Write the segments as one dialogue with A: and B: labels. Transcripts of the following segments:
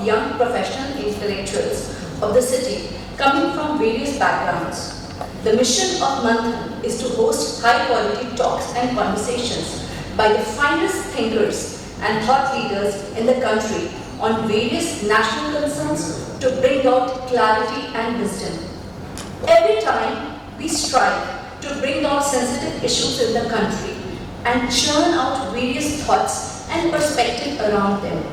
A: Young professional intellectuals of the city coming from various backgrounds. The mission of Manthan is to host high-quality talks and conversations by the finest thinkers and thought leaders in the country on various national concerns to bring out clarity and wisdom. Every time we strive to bring out sensitive issues in the country and churn out various thoughts and perspectives around them.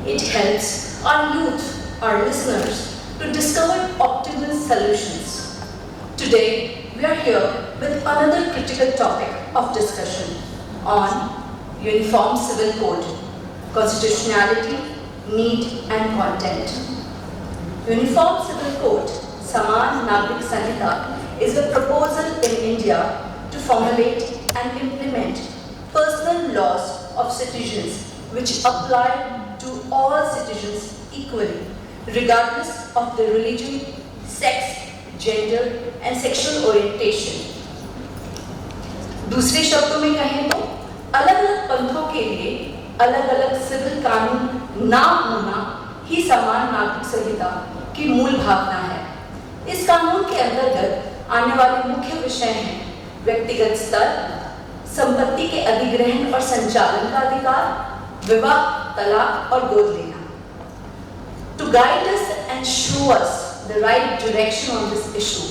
A: It helps our youth, our listeners, to discover optimal solutions. Today, we are here with another critical topic of discussion on Uniform Civil Code, constitutionality, need and content. Uniform Civil Code, Saman Nagrik Sanhita, is a proposal in India to formulate and implement personal laws of citizens which apply to all citizens equally, regardless of their religion, sex, gender and sexual orientation. दूसरे शब्दों में कहें तो अलग-अलग पंथों के लिए अलग-अलग civil कानून ना होना ही समान नागरिक संहिता की मूल भावना है। इस कानून के अंतर्गत आने वाले मुख्य विषय हैं व्यक्तिगत स्तर, संपत्ति के अधिग्रहण और संचालन का अधिकार, विवाह, तलाक और गोद लेना। To guide us and show us the right direction on this issue,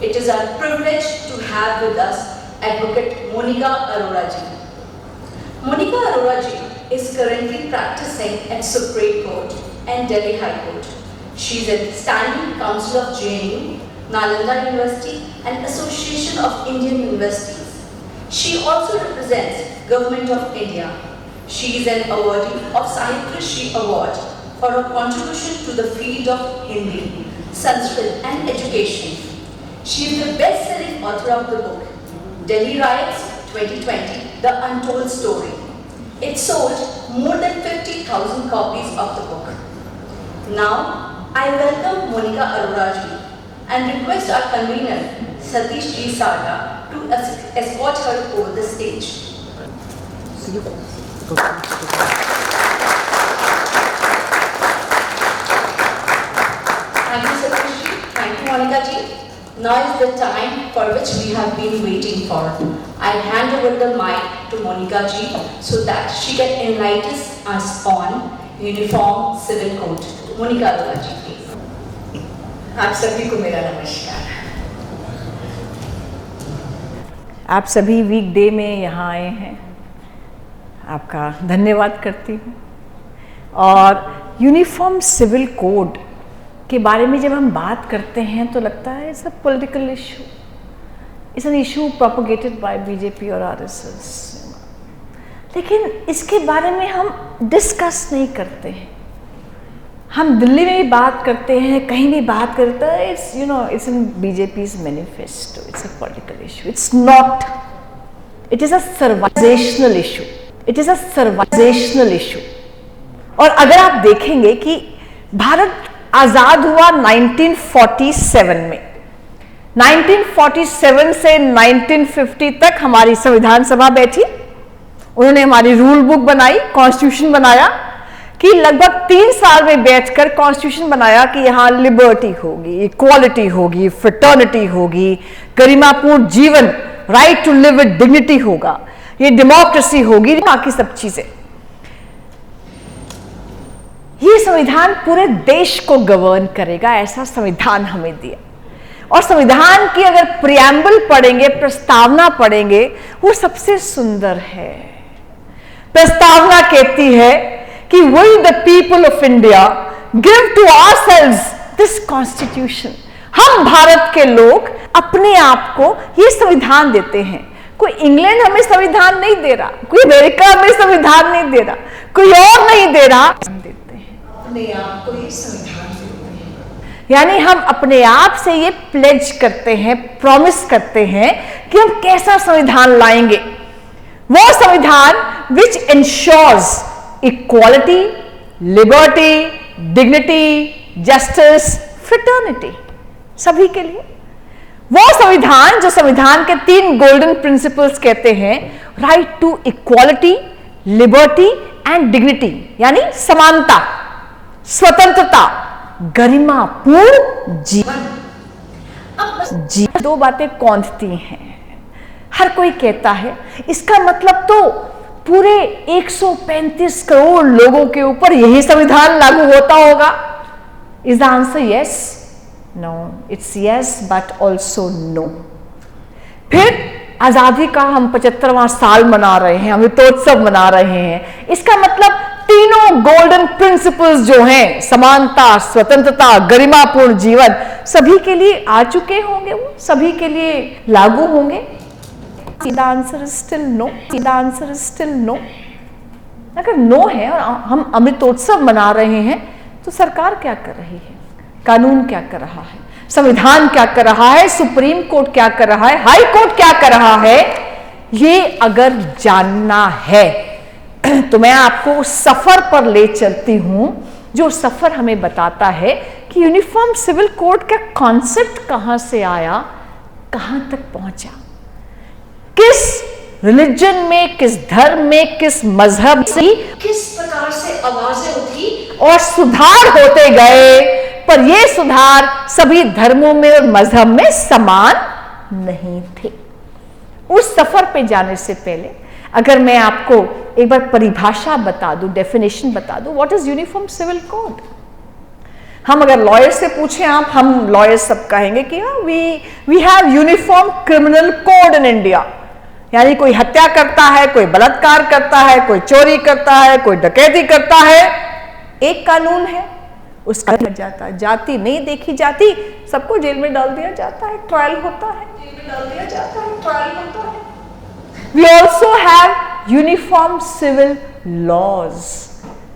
A: it is our privilege to have with us Advocate Monika Arora ji. Monika Arora ji is currently practicing at Supreme Court and Delhi High Court. She is a standing counsel of JNU, Nalanda University and Association of Indian Universities. She also represents Government of India. She is an awardee of Sahitya Shri Award for her contribution to the field of Hindi, Sanskrit and education. She is the best-selling author of the book, Delhi Riots 2020, The Untold Story. It sold more than 50,000 copies of the book. Now, I welcome Monika Arora ji and request our convener, Satish G. Sarda, to escort her over the stage. Thank you, Satish ji. Thank you, Monika ji. Now is the time for which we have been waiting for. I hand over the mic to Monika ji so that she can enlighten us on Uniform Civil Code. Monika Arora ji, please.
B: आप सभी को मेरा नमस्कार।
C: आप सभी वीकडे में यहाँ आए हैं, आपका धन्यवाद करती हूँ। और यूनिफॉर्म सिविल कोड के बारे में जब हम बात करते हैं तो लगता है it's a political issue, it's an issue propagated by BJP और आरएसएस। लेकिन इसके बारे में हम डिस्कस नहीं करते हैं। हम दिल्ली में भी बात करते हैं, कहीं भी बात करते हैं, it's it's in BJP's manifesto, it's a political issue. It's not, it is a civilisational issue, it is a civilisational issue. और अगर आप देखेंगे कि भारत आजाद हुआ 1947 में, 1947 से 1950 तक हमारी संविधान सभा बैठी, उन्होंने हमारी रूल बुक बनाई, कॉन्स्टिट्यूशन बनाया, कि लगभग 3 साल में बैठकर कॉन्स्टिट्यूशन बनाया कि यहाँ लिबर्टी होगी, इक्वालिटी होगी, फ्रेटर्निटी होगी, गरिमापूर्ण जीवन, right to live with dignity होगा, ये डेमोक्रेसी होगी, बाकी सब चीजें। ये संविधान पूरे देश को गवर्न करेगा, ऐसा संविधान हमें दिया। और संविधान की अगर प्रियम्बल पढ़ेंगे, प्रस्तावना पढ़ेंगे, वो सबसे सुंदर है। प्रस्तावना कहती है कि we the people of India give to ourselves this constitution। हम भारत के लोग अपने आप को ये संविधान देते हैं। कोई इंग्लैंड हमें संविधान नहीं दे रहा, कोई अमेरिका हमें संविधान नहीं दे रहा, कोई और नहीं दे रहा, हम देते हैं।
B: अपने आप को ये संविधान से होते हैं।
C: यानी हम अपने आप से ये प्लेज करते हैं, प्रॉमिस करते हैं कि हम कैसा संविधान लाएंगे, वो संविधान which ensures equality, liberty, dignity, justice, fraternity, सभी के लिए। वो संविधान जो संविधान के 3 गोल्डन प्रिंसिपल्स कहते हैं, right to equality, liberty and dignity, यानी समानता, स्वतंत्रता, गरिमापूर्ण जीवन। दो बातें कौंधती हैं, हर कोई कहता है, इसका मतलब तो पूरे 135 करोड़ लोगों के ऊपर यही संविधान लागू होता होगा। Is the answer yes? No, it's yes but also no. फिर आजादी का हम 75वां साल मना रहे हैं, अमृतोत्सव मना रहे हैं, इसका मतलब तीनों गोल्डन प्रिंसिपल्स जो हैं, समानता, स्वतंत्रता, गरिमापूर्ण जीवन, सभी के लिए आ चुके होंगे, वो सभी के लिए लागू होंगे। The answer is still no. The answer is still no. अगर नो है और हम अमृतोत्सव मना रहे हैं तो सरकार क्या कर रही है, कानून क्या कर रहा है, संविधान क्या कर रहा है, सुप्रीम कोर्ट क्या कर रहा है, हाई कोर्ट क्या कर रहा है, ये अगर जानना है तो मैं आपको उस सफर पर ले चलती हूं जो सफर हमें बताता है कि यूनिफॉर्म सिविल कोड का कॉन्सेप्ट कहां से आया, कहां तक पहुंचा, किस रिलीजन में, किस धर्म में, किस मजहब से
A: किस प्रकार से आवाजें उठी
C: और सुधार होते गए, पर ये सुधार सभी धर्मों में और मजहब में समान नहीं थे। उस सफर पे जाने से पहले अगर मैं आपको एक बार परिभाषा बता दूं, डेफिनेशन बता दूं, what is uniform civil code. हम अगर लॉयर से पूछें, हम लॉयर सब कहेंगे कि we have uniform criminal code in India, यानी कोई हत्या करता है, कोई बलात्कार करता है, कोई चोरी करता है, कोई डकैती करता है, एक कानून है, उसका जाता है, जाति नहीं देखी जाती, सबको जेल में डाल दिया जाता है, ट्रायल होता है, जेल में डाल दिया जाता है, ट्रायल होता है। We also have uniform civil laws.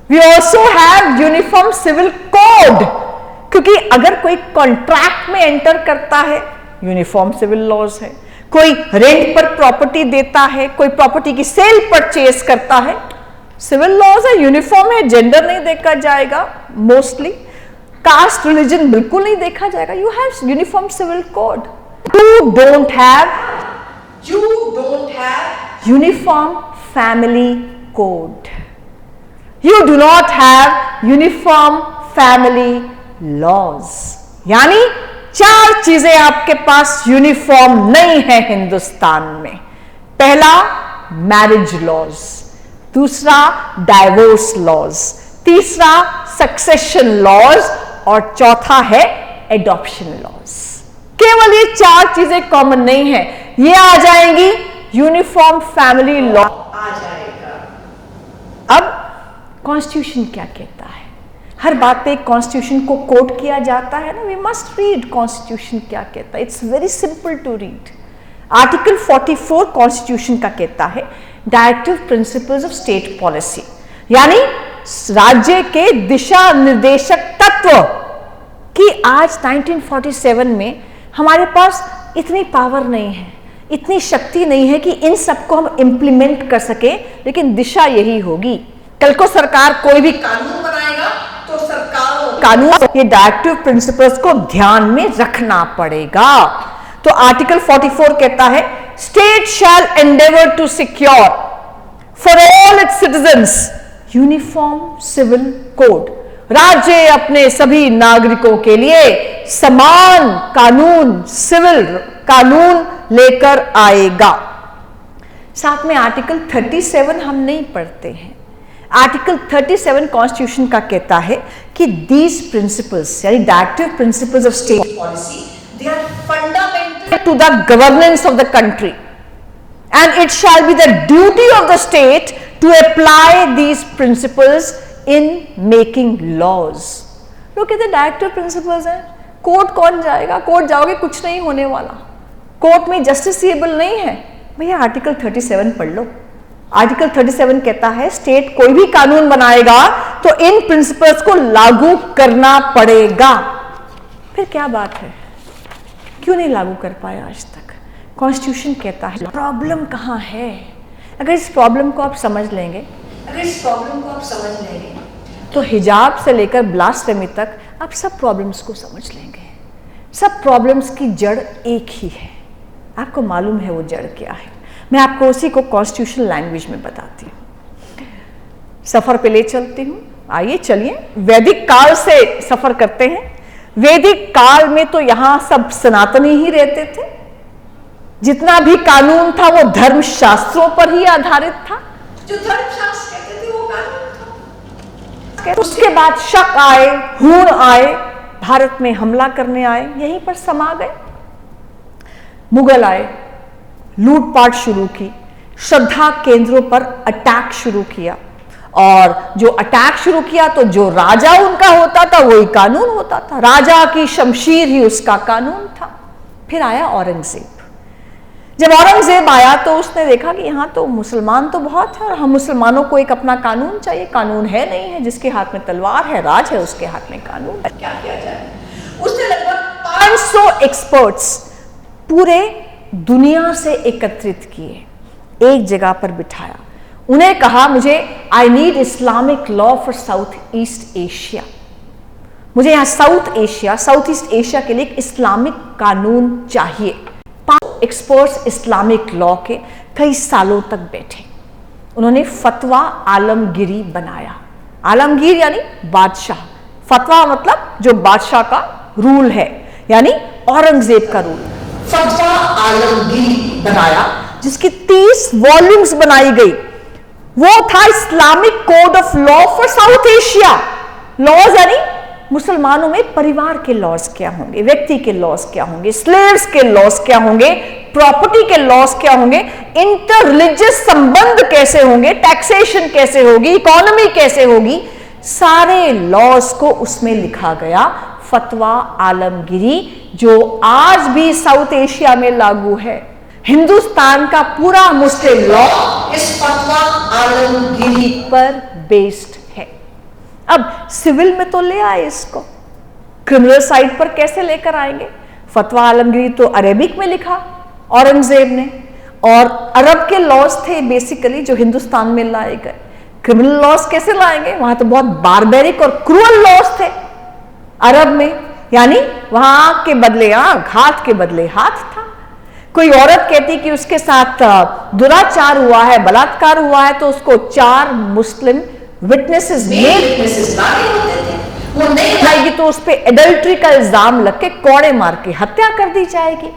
C: We also have uniform civil code. क्योंकि अगर कोई कॉन्ट्रैक्ट में एंटर करता है, यूनिफॉर्म सिविल लॉज है, कोई रेंट पर प्रॉपर्टी देता है, कोई प्रॉपर्टी की सेल परचेज करता है, सिविल लॉज है, यूनिफॉर्म है, जेंडर नहीं देखा जाएगा, मोस्टली कास्ट रिलीजन बिल्कुल नहीं देखा जाएगा। You have uniform civil code. You don't have uniform family code. You do not have uniform family laws. यानी 4 चीजें आपके पास यूनिफॉर्म नहीं है हिंदुस्तान में। पहला मैरिज लॉज, दूसरा डाइवोर्स लॉज, तीसरा सक्सेशन लॉज और चौथा है एडॉप्शन लॉज। केवल ये 4 चीजें कॉमन नहीं है, ये आ जाएंगी यूनिफॉर्म फैमिली लॉ
B: आ जाएगा।
C: अब कॉन्स्टिट्यूशन क्या कहता है? हर बात पे कॉन्स्टिट्यूशन को कोट किया जाता है ना, वी मस्ट रीड कॉन्स्टिट्यूशन क्या कहता है। It's very simple to read. Article 44 constitution का कहता है directive principles of state policy, यानी राज्य के दिशा निर्देशक तत्व कि आज 1947 में हमारे पास इतनी पावर नहीं है, इतनी शक्ति नहीं है कि इन सबको हम इंप्लीमेंट कर सके, लेकिन दिशा यही होगी। कल को सरकार कोई भी
B: कानून बनाएगा तो सरकार
C: कानून ये डायरेक्टिव प्रिंसिपल्स को ध्यान में रखना पड़ेगा। तो आर्टिकल 44 कहता है state shall endeavour to secure for all its citizens uniform civil code. राज्य अपने सभी नागरिकों के लिए समान कानून, सिविल कानून लेकर आएगा। साथ में आर्टिकल 37 हम नहीं पढ़ते हैं। आर्टिकल 37 कॉन्स्टिट्यूशन का कहता है कि दीज प्रिंसिपल्स यानी directive principles of state
B: policy they are fundamental
C: to the governance of the country, and it shall be the duty of the state to apply these principles in making laws. लोग कहते हैं directive principles हैं, court कौन जाएगा, court जाओगे कुछ नहीं होने वाला, कोर्ट में जस्टिसेबल नहीं है। भैया आर्टिकल 37 पढ़ लो। आर्टिकल 37 कहता है स्टेट कोई भी कानून बनाएगा तो इन प्रिंसिपल्स को लागू करना पड़ेगा। फिर क्या बात है, क्यों नहीं लागू कर पाए आज तक? कॉन्स्टिट्यूशन कहता है प्रॉब्लम कहाँ है। अगर इस प्रॉब्लम को आप समझ लेंगे, तो हिजाब से लेकर ब्लास्फेमी तक आप सब प्रॉब्लम्स को समझ लेंगे। सब प्रॉब्लम्स की जड़ एक ही है। आपको मालूम है वो जड़ क्या है? मैं आपको उसी को कॉन्स्टिट्यूशनल लैंग्वेज में बताती हूँ। सफर पे ले चलती हूँ, आइए चलिए वैदिक काल से सफर करते हैं। वैदिक काल में तो यहाँ सब सनातनी ही रहते थे। जितना भी कानून था वो धर्म शास्त्रों पर ही आधारित था।
B: जो धर्मशास्त्र कहते थे वो कानून था।
C: उसके बाद शक आए, हूण आए, भारत में हमला करने आए, यहीं पर समा गए। मुगल आए, लूटपाट शुरू की, श्रद्धा केंद्रों पर अटैक शुरू किया, और जो अटैक शुरू किया तो जो राजा उनका होता था वही कानून होता था। राजा की शमशीर ही उसका कानून था। फिर आया औरंगजेब। जब औरंगजेब आया तो उसने देखा कि यहाँ तो मुसलमान तो बहुत है और हम मुसलमानों को एक अपना कानून चाहिए। कानून है नहीं है, जिसके हाथ में तलवार है, राज है, उसके हाथ में कानून है।
B: क्या किया जाए? उसने लगभग
C: 500 एक्सपर्ट्स पूरे दुनिया से एकत्रित किए, एक जगह पर बिठाया। उन्हें कहा मुझे I need Islamic law for south east Asia. मुझे यहाँ साउथ ईस्ट एशिया के लिए एक इस्लामिक कानून चाहिए। 5 एक्सपर्ट्स इस्लामिक लॉ के कई सालों तक बैठे। उन्होंने फतवा आलमगीरी बनाया। आलमगीर यानी बादशाह, फतवा मतलब जो बादशाह का रूल है, यानी औरंगजेब का रूल। फतवा आलमगीर बनाया, जिसकी 30 वॉल्यूम्स बनाई गई। वो था Islamic code of law for South Asia. Laws यानी मुसलमानों में परिवार के लॉज क्या होंगे, व्यक्ति के लॉज क्या होंगे, स्लेव्स के लॉज क्या होंगे, प्रॉपर्टी के लॉज क्या होंगे, इंटर रिलीजियस संबंध कैसे होंगे, टैक्सेशन कैसे होगी, इकोनॉमी कैसे होगी, सारे लॉज को उसमें लिखा गया। फतवा आलमगीरी, जो आज भी साउथ एशिया में लागू है। हिंदुस्तान का पूरा मुस्लिम लॉ इस फतवा आलमगीरी पर बेस्ड है। अब सिविल में तो ले आए इसको, क्रिमिनल साइड पर कैसे लेकर आएंगे? फतवा आलमगीरी तो अरेबिक में लिखा औरंगजेब ने, और अरब के लॉज थे बेसिकली जो हिंदुस्तान में लाए गए। क्रिमिनल लॉज कैसे लाएंगे? वहां तो बहुत बारबेरिक और क्रूअल लॉज थे अरब में, यानी वहां के बदले आंख, हाथ के बदले हाथ था। कोई औरत कहती कि उसके साथ दुराचार हुआ है, बलात्कार हुआ है, तो उसको 4 मुस्लिम विटनेसेस
B: लाने होते थे। वो नहीं
C: लाएगी तो उस पर एडल्ट्री का इल्जाम लग के कोड़े मार के हत्या कर दी जाएगी।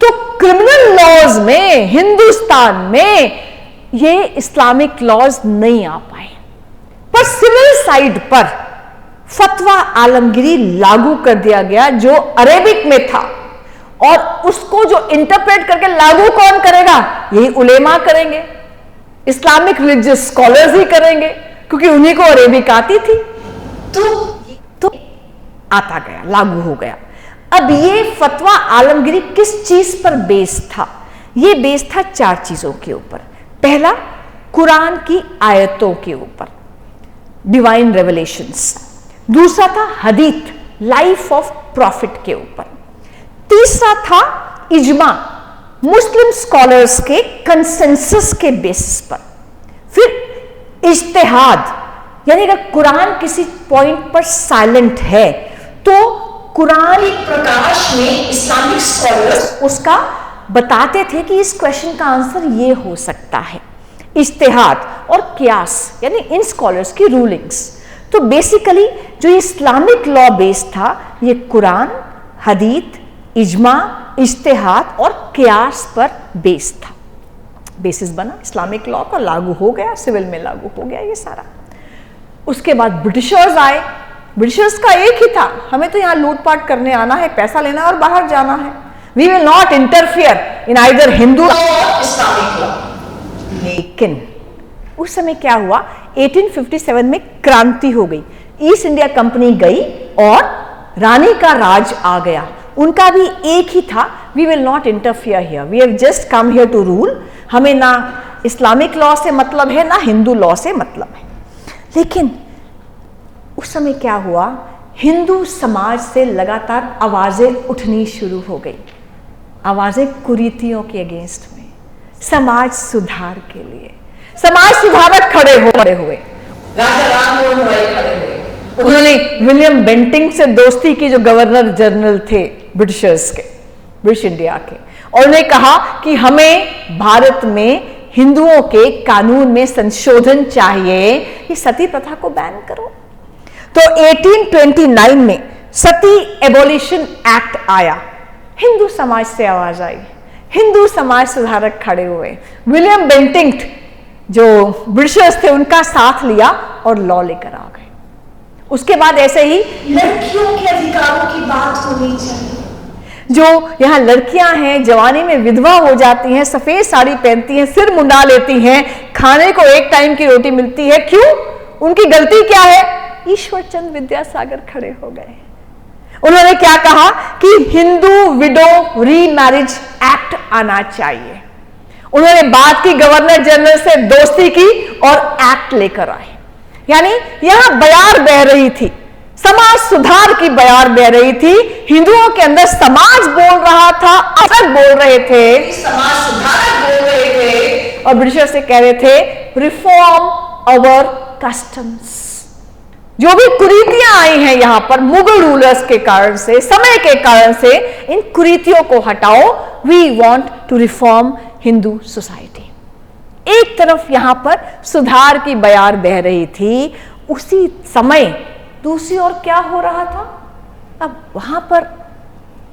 C: तो क्रिमिनल लॉज में हिंदुस्तान में ये इस्लामिक लॉज नहीं आ पाए, पर सिविल साइड पर फतवा आलमगीरी लागू कर दिया गया, जो अरेबिक में था, और उसको जो इंटरप्रेट करके लागू कौन करेगा? यही उलेमा करेंगे, इस्लामिक रिलीजियस स्कॉलर्स ही करेंगे, क्योंकि उन्हीं को अरेबिक आती थी। तो आता गया, लागू हो गया। अब ये फतवा आलमगीरी किस चीज पर बेस था? ये बेस था 4 चीजों के ऊपर। पहला, कुरान की आयतों के ऊपर, डिवाइन रेवलेशंस। दूसरा था हदीथ, लाइफ ऑफ प्रॉफिट के ऊपर। तीसरा था इजमा, मुस्लिम स्कॉलर्स के कंसेंसस के बेसिस पर। फिर इज्तिहाद, यानी अगर कुरान किसी पॉइंट पर साइलेंट है तो कुरान एक प्रकाश में इस्लामिक स्कॉलर्स उसका बताते थे कि इस क्वेश्चन का आंसर ये हो सकता है। इज्तिहाद और कियास, यानी इन स्कॉलर्स की रूलिंग्स। तो बेसिकली जो इस्लामिक लॉ बेस था, ये कुरान, हदीथ, इजमा, इज्तिहाद और कियास पर बेस था। बेसिस बना इस्लामिक लॉ का, लागू हो गया, सिविल में लागू हो गया ये सारा। उसके बाद ब्रिटिशर्स आए। ब्रिटिशर्स का एक ही था, हमें तो यहाँ लूटपाट करने आना है, पैसा लेना है और बाहर जाना है। We will not interfere in either Hindu और इस्लामिक लॉ। लेकिन उस समय क्या हुआ? 1857 में क्रांति हो गई, ईस्ट इंडिया कंपनी गई और रानी का राज आ गया। उनका भी एक ही था, we will not interfere here, we have just come here to rule. हमें ना इस्लामिक लॉ से मतलब है, ना हिंदू लॉ से मतलब है। लेकिन उस समय क्या हुआ, हिंदू समाज से लगातार आवाजें उठनी शुरू हो गई, आवाजें कुरीतियों के अगेंस्ट में, समाज सुधार के लिए। समाज सुधारक खड़े हुए,
A: राजा राममोहन रॉय खड़े हुए।
C: उन्होंने विलियम बेंटिंक से दोस्ती की, जो गवर्नर जनरल थे ब्रिटिशर्स के, ब्रिटिश इंडिया के, और उन्होंने कहा कि हमें भारत में हिंदुओं के कानून में संशोधन चाहिए, ये सती प्रथा को बैन करो। तो 1829 में सती एबोलिशन एक्ट आया, हिंदू समाज से आवाज आई, हिंदू समाज सुधारक खड़े हुए, विलियम बेंटिंक जो ब्रिटिशर्स थे उनका साथ लिया और लॉ लेकर आ गए। उसके बाद ऐसे ही
B: लड़कियों के अधिकारों की बात होनी चाहिए।
C: जो यहाँ लड़कियां हैं, जवानी में विधवा हो जाती हैं, सफेद साड़ी पहनती हैं, सिर मुंडा लेती हैं, खाने को एक टाइम की रोटी मिलती है, क्यों? उनकी गलती क्या है? ईश्वर चंद्र विद्यासागर खड़े हो गए। उन्होंने क्या कहा कि हिंदू विडो रीमैरिज एक्ट आना चाहिए। उन्होंने बात की, गवर्नर जनरल से दोस्ती की और एक्ट लेकर आए। यानी यहां बयार बह रही थी, समाज सुधार की बयार बह रही थी। हिंदुओं के अंदर समाज बोल रहा था, अलग बोल रहे थे,
A: समाज सुधारक बोल रहे थे,
C: और ब्रिटिशर से कह रहे थे रिफॉर्म आवर कस्टम्स। जो भी कुरीतियां आई हैं यहां पर मुगल रूलर्स के कारण से, समय के कारण से, इन कुरीतियों को हटाओ। We want to reform Hindu society. एक तरफ यहां पर सुधार की बयार बह रही थी, उसी समय दूसरी ओर क्या हो रहा था? अब वहां पर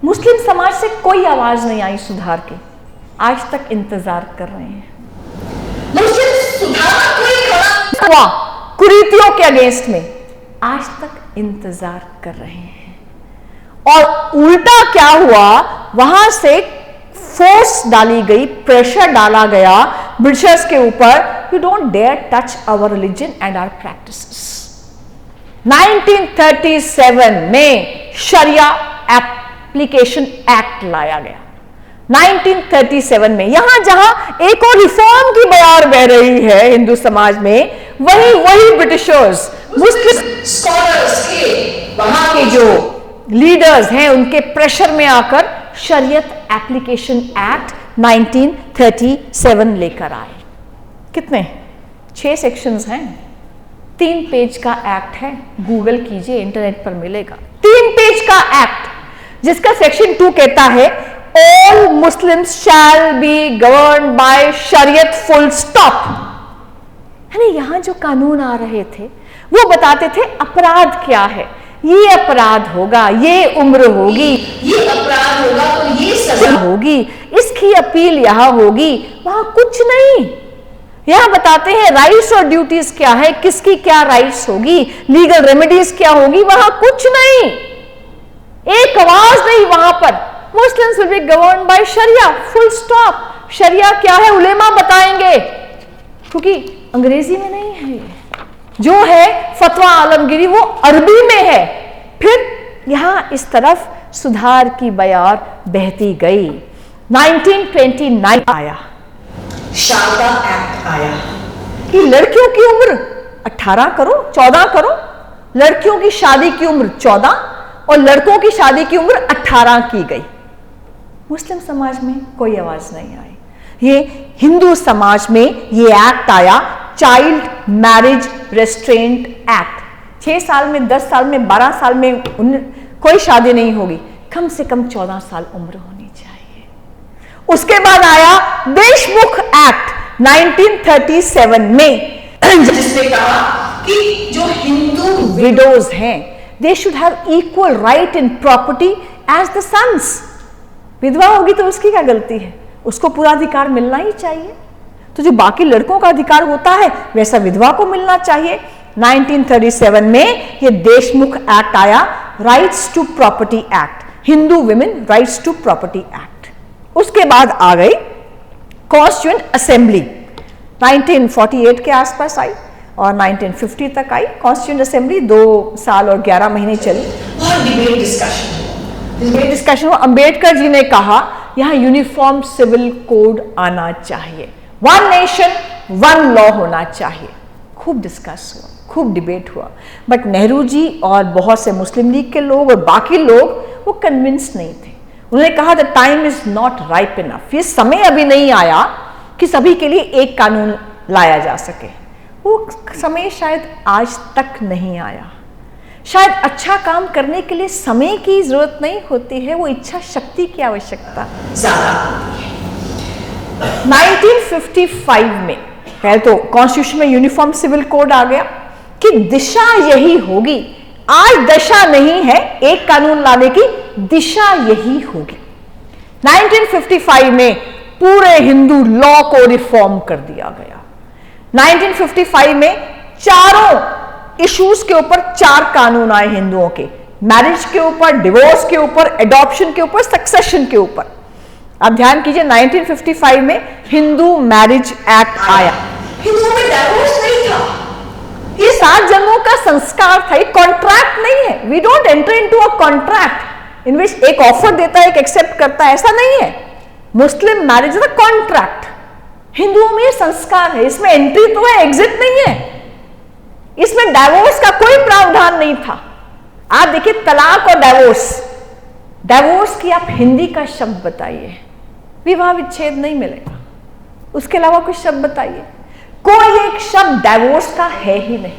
C: मुस्लिम समाज से कोई आवाज नहीं आई सुधार की। आज तक इंतजार कर रहे हैं,
A: मुस्लिम सुधारक कोई खड़ा
C: हुआ कुरीतियों के अगेंस्ट में, आज तक इंतजार कर रहे हैं। और उल्टा क्या हुआ, वहां से फोर्स डाली गई, प्रेशर डाला गया ब्रिटिशर्स के ऊपर, you don't dare touch our religion and our practices. 1937 में शरिया एप्लीकेशन एक्ट लाया गया। 1937 में यहां जहां एक और रिफॉर्म की बयार बह रही है हिंदू समाज में, वही ब्रिटिशर्स मुस्लिम
A: स्कॉलर्स के,
C: वहां के जो लीडर्स हैं उनके प्रेशर में आकर शरीयत एप्लीकेशन एक्ट 1937 लेकर आए। कितने? 6 सेक्शंस हैं, 3 पेज का एक्ट है, गूगल कीजिए, इंटरनेट पर मिलेगा। 3 पेज का एक्ट, जिसका सेक्शन 2 कहता है all Muslims shall be govern bye शरीयत फुल स्टॉप। यानी यहां जो कानून आ रहे थे वो बताते थे अपराध क्या है, ये अपराध होगा, ये उम्र होगी,
A: ये अपराध होगा तो ये सजा
C: होगी, इसकी अपील यहां होगी। वहां कुछ नहीं, यहां बताते हैं राइट्स और ड्यूटीज क्या है, किसकी क्या राइट्स होगी, लीगल रेमेडीज क्या होगी, वहां कुछ नहीं, एक आवाज नहीं वहां पर। Muslims will be govern by sharia full stop. शरिया क्या है उलेमा बताएंगे, क्योंकि अंग्रेजी में नहीं है ये, जो है फतवा आलमगीरी वो अरबी में है। फिर यहां इस तरफ सुधार की बयार बहती गई। 1929 आया,
A: शारदा एक्ट आया
C: कि लड़कियों की उम्र 18 करो, 14 करो, लड़कियों की शादी की उम्र 14 और लड़कों की शादी की उम्र 18 की गई। मुस्लिम समाज में कोई आवाज नहीं आई। ये हिंदू समाज में ये एक्ट आया, चाइल्ड मैरिज रेस्ट्रेंट एक्ट। 6 साल में, 10 साल में, 12 साल में कोई शादी नहीं होगी, कम से कम 14 साल उम्र होनी चाहिए। उसके बाद आया देशमुख एक्ट 1937 में,
A: जिसने कहा कि जो हिंदू
C: विडोज हैं they should have equal right in property as the sons. विधवा होगी तो उसकी क्या गलती है, उसको पूरा अधिकार मिलना ही चाहिए। तो जो बाकी लड़कों का अधिकार होता है वैसा विधवा को मिलना चाहिए। 1937 में ये देशमुख एक्ट आया, rights to property act, Hindu women rights to property act. उसके बाद आ गई कॉन्स्टिट्यूएंट असेंबली, 1948 के आसपास आई और 1950 तक आई कॉन्स्टिट्यूएंट असेंबली। 2 साल और 11 महीने चली।
A: बहुत डिबेट डिस्कशन
C: हुआ। अंबेडकर जी ने कहा यहां यूनिफॉर्म सिविल कोड आना चाहिए, 1 नेशन 1 लॉ होना चाहिए। खूब डिस्कस हुआ, खूब डिबेट हुआ, बट नेहरू जी और बहुत से मुस्लिम लीग के लोग और बाकी लोग वो कन्विंस नहीं थे। उन्होंने कहा the time is not ripe enough, ये समय अभी नहीं आया कि सभी के लिए एक कानून लाया जा सके। वो समय शायद आज तक नहीं आया। शायद अच्छा काम करने के लिए समय की जरूरत नहीं होती है, वो इच्छा शक्ति की आवश्यकता ज्यादा होती है। 1955 में पहले तो कॉन्स्टिट्यूशन में यूनिफॉर्म सिविल कोड आ गया कि दिशा यही होगी, आज दशा नहीं है एक कानून लाने की, दिशा यही होगी। 1955 में पूरे हिंदू लॉ को रिफॉर्म कर दिया गया। 1955 में चारों इश्यूज के ऊपर 4 कानून आए हिंदुओं के, मैरिज के ऊपर, डिवोर्स के ऊपर, एडॉप्शन के ऊपर, सक्सेशन के ऊपर। आप ध्यान कीजिए 1955 में हिंदू मैरिज एक्ट आया।
B: हिंदुओं में डाइवोर्स नहीं था,
C: ये 7 जन्मों का संस्कार था, ये कॉन्ट्रैक्ट नहीं है। We don't enter into a contract in which एक ऑफर देता है, एक एक्सेप्ट करता है, ऐसा नहीं है। मुस्लिम मैरिज इज अ कॉन्ट्रैक्ट। हिंदुओं में ये संस्कार है, इसमें एंट्री तो है, एग्जिट नहीं है। इसमें डाइवोर्स का कोई प्रावधान नहीं था। आप देखिए तलाक और डाइवोर्स, डाइवोर्स की आप हिंदी का शब्द बताइए, विवाह विच्छेद नहीं मिलेगा। उसके अलावा कुछ शब्द बताइए, कोई एक शब्द डाइवोर्स का है ही नहीं,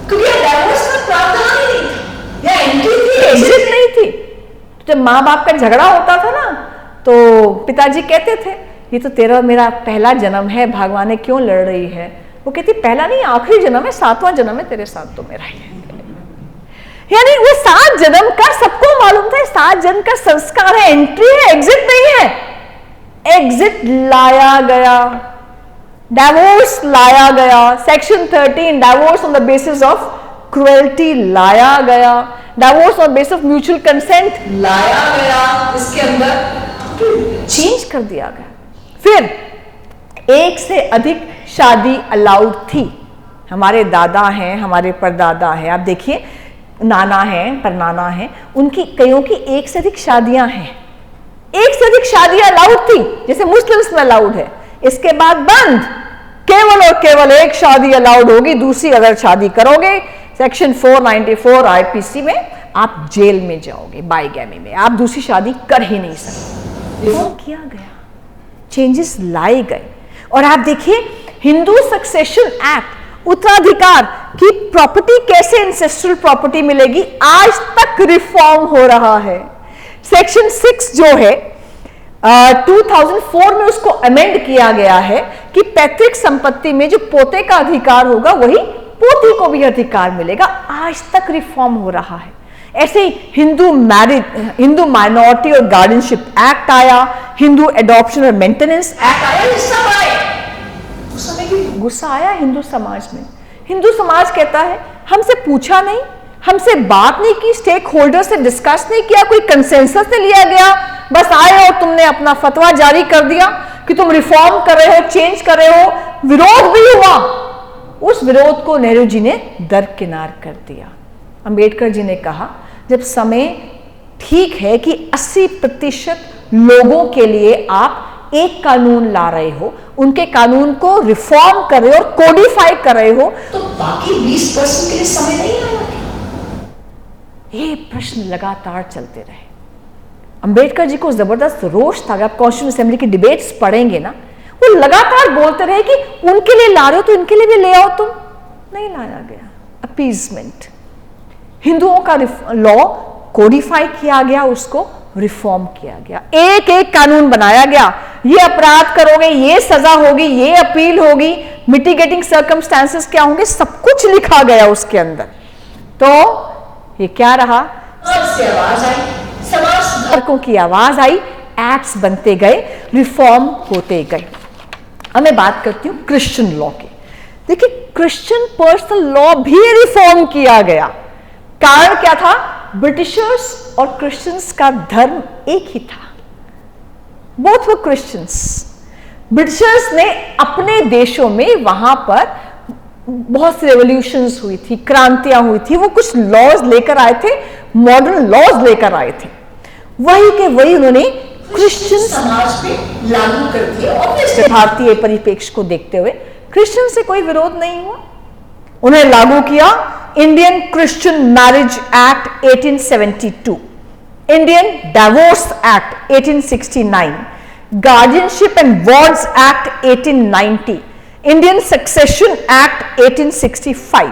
B: क्योंकि डाइवोर्स का प्रावधान ही नहीं था, या एंट्री थी,
C: एग्जिट नहीं थी। जब माँ बाप का झगड़ा होता था ना, तो पिताजी कहते थे ये तो तेरा मेरा पहला जन्म है, भगवान ने क्यों लड़ रही है? वो कहती पहला नहीं आखिरी जन्म है, 7वां जन्म है तेरे साथ तो मेरा ही है। यानी वो 7 जन्म का सबको मालूम था, 7 जन्म का संस्कार है, एंट्री है, एग्जिट नहीं है। एग्जिट लाया गया, डाइवोर्स लाया गया, section 13 divorce on the basis of cruelty लाया गया, divorce on basis of mutual consent
B: लाया गया, इसके अंदर
C: चेंज कर दिया गया। फिर एक से अधिक शादी अलाउड थी। हमारे दादा हैं, हमारे परदादा हैं, आप देखिए नाना हैं, परनाना हैं, उनकी कईयों की एक से अधिक शादियां हैं, एक से अधिक शादियां अलाउड थी, जैसे मुस्लिम्स में अलाउड है। इसके बाद बंद, केवल और केवल एक शादी अलाउड होगी, दूसरी अगर शादी करोगे सेक्शन 494 आईपीसी में आप जेल में जाओगे, बाइगैमी में आप दूसरी शादी कर ही नहीं सकते। वो किया गया, चेंजेस लाए गए। और आप देखिए हिंदू सक्सेशन एक्ट, उत्तराधिकार की प्रॉपर्टी कैसे इंसेस्ट्रल प्रॉपर्टी मिलेगी, आज तक रिफॉर्म हो रहा है। सेक्शन 6 जो है 2004 में उसको अमेंड किया गया है कि पैतृक संपत्ति में जो पोते का अधिकार होगा वही पोती को भी अधिकार मिलेगा। आज तक रिफॉर्म हो रहा है। ऐसे ही हिंदू मैरिज, हिंदू माइनॉरिटी और गार्डियनशिप एक्ट आया, हिंदू एडॉप्शन और मेंटेनेंस एक्ट आया।
B: उस समय की
C: गुस्सा आया हिंदू समाज में। हिंदू समाज कहता है हमसे पूछा नहीं, हमसे बात नहीं की, स्टेक होल्डर से डिस्कस नहीं किया, कोई कंसेंसस नहीं लिया गया, बस आए और तुमने अपना फतवा जारी कर दिया कि तुम रिफॉर्म कर रहे हो, चेंज कर रहे हो। विरोध भी हुआ, उस विरोध को नेहरू जी ने दरकिनार कर दिया। अंबेडकर जी ने कहा जब समय ठीक है कि 80% लोगों के लिए आप एक कानून ला रहे हो, उनके कानून को रिफॉर्म कर रहे हो, कोडिफाई कर रहे हो,
B: तो बाकी 20% के लिए समय नहीं आया।
C: ये प्रश्न लगातार चलते रहे। अंबेडकर जी को जबरदस्त रोष था। आप कॉन्स्टिट्यूशन असेंबली की डिबेट्स पढ़ेंगे ना, वो लगातार बोलते रहे कि उनके लिए ला रहे हो तो इनके लिए भी ले आओ तुम। नहीं लाया गया। अपीजमेंट, हिंदुओं का लॉ कोडिफाई किया गया, उसको रिफॉर्म किया गया, एक एक कानून बनाया गया। ये अपराध करोगे ये सजा होगी, ये अपील होगी, मिटिगेटिंग सर्कमस्टांसेस क्या होंगे, सब कुछ लिखा गया उसके अंदर। तो ये क्या रहा,
B: से आवाज आई, समाज
C: सुधारकों की आवाज आई, एक्ट्स बनते गए, रिफॉर्म होते गए। अब मैं बात करती हूं क्रिश्चियन लॉ की। देखिए क्रिश्चियन पर्सनल लॉ भी रिफॉर्म किया गया। कारण क्या था, ब्रिटिशर्स और क्रिश्चियंस का धर्म एक ही था, बोथ वर क्रिश्चियंस। ब्रिटिशर्स ने अपने देशों में वहां पर बहुत सी रेवोल्यूशंस हुई थी, क्रांतियां हुई थी, वो कुछ लॉज लेकर आए थे, मॉडर्न लॉज लेकर आए थे, वही के वही उन्होंने क्रिश्चियन
B: समाज में लागू कर दिया। और
C: भारतीय परिप्रेक्ष्य को देखते हुए क्रिश्चियन से कोई विरोध नहीं हुआ। उन्हें लागू किया Indian Christian marriage act 1872, Indian divorce act 1869, guardianship and wards act 1890, Indian succession act 1865।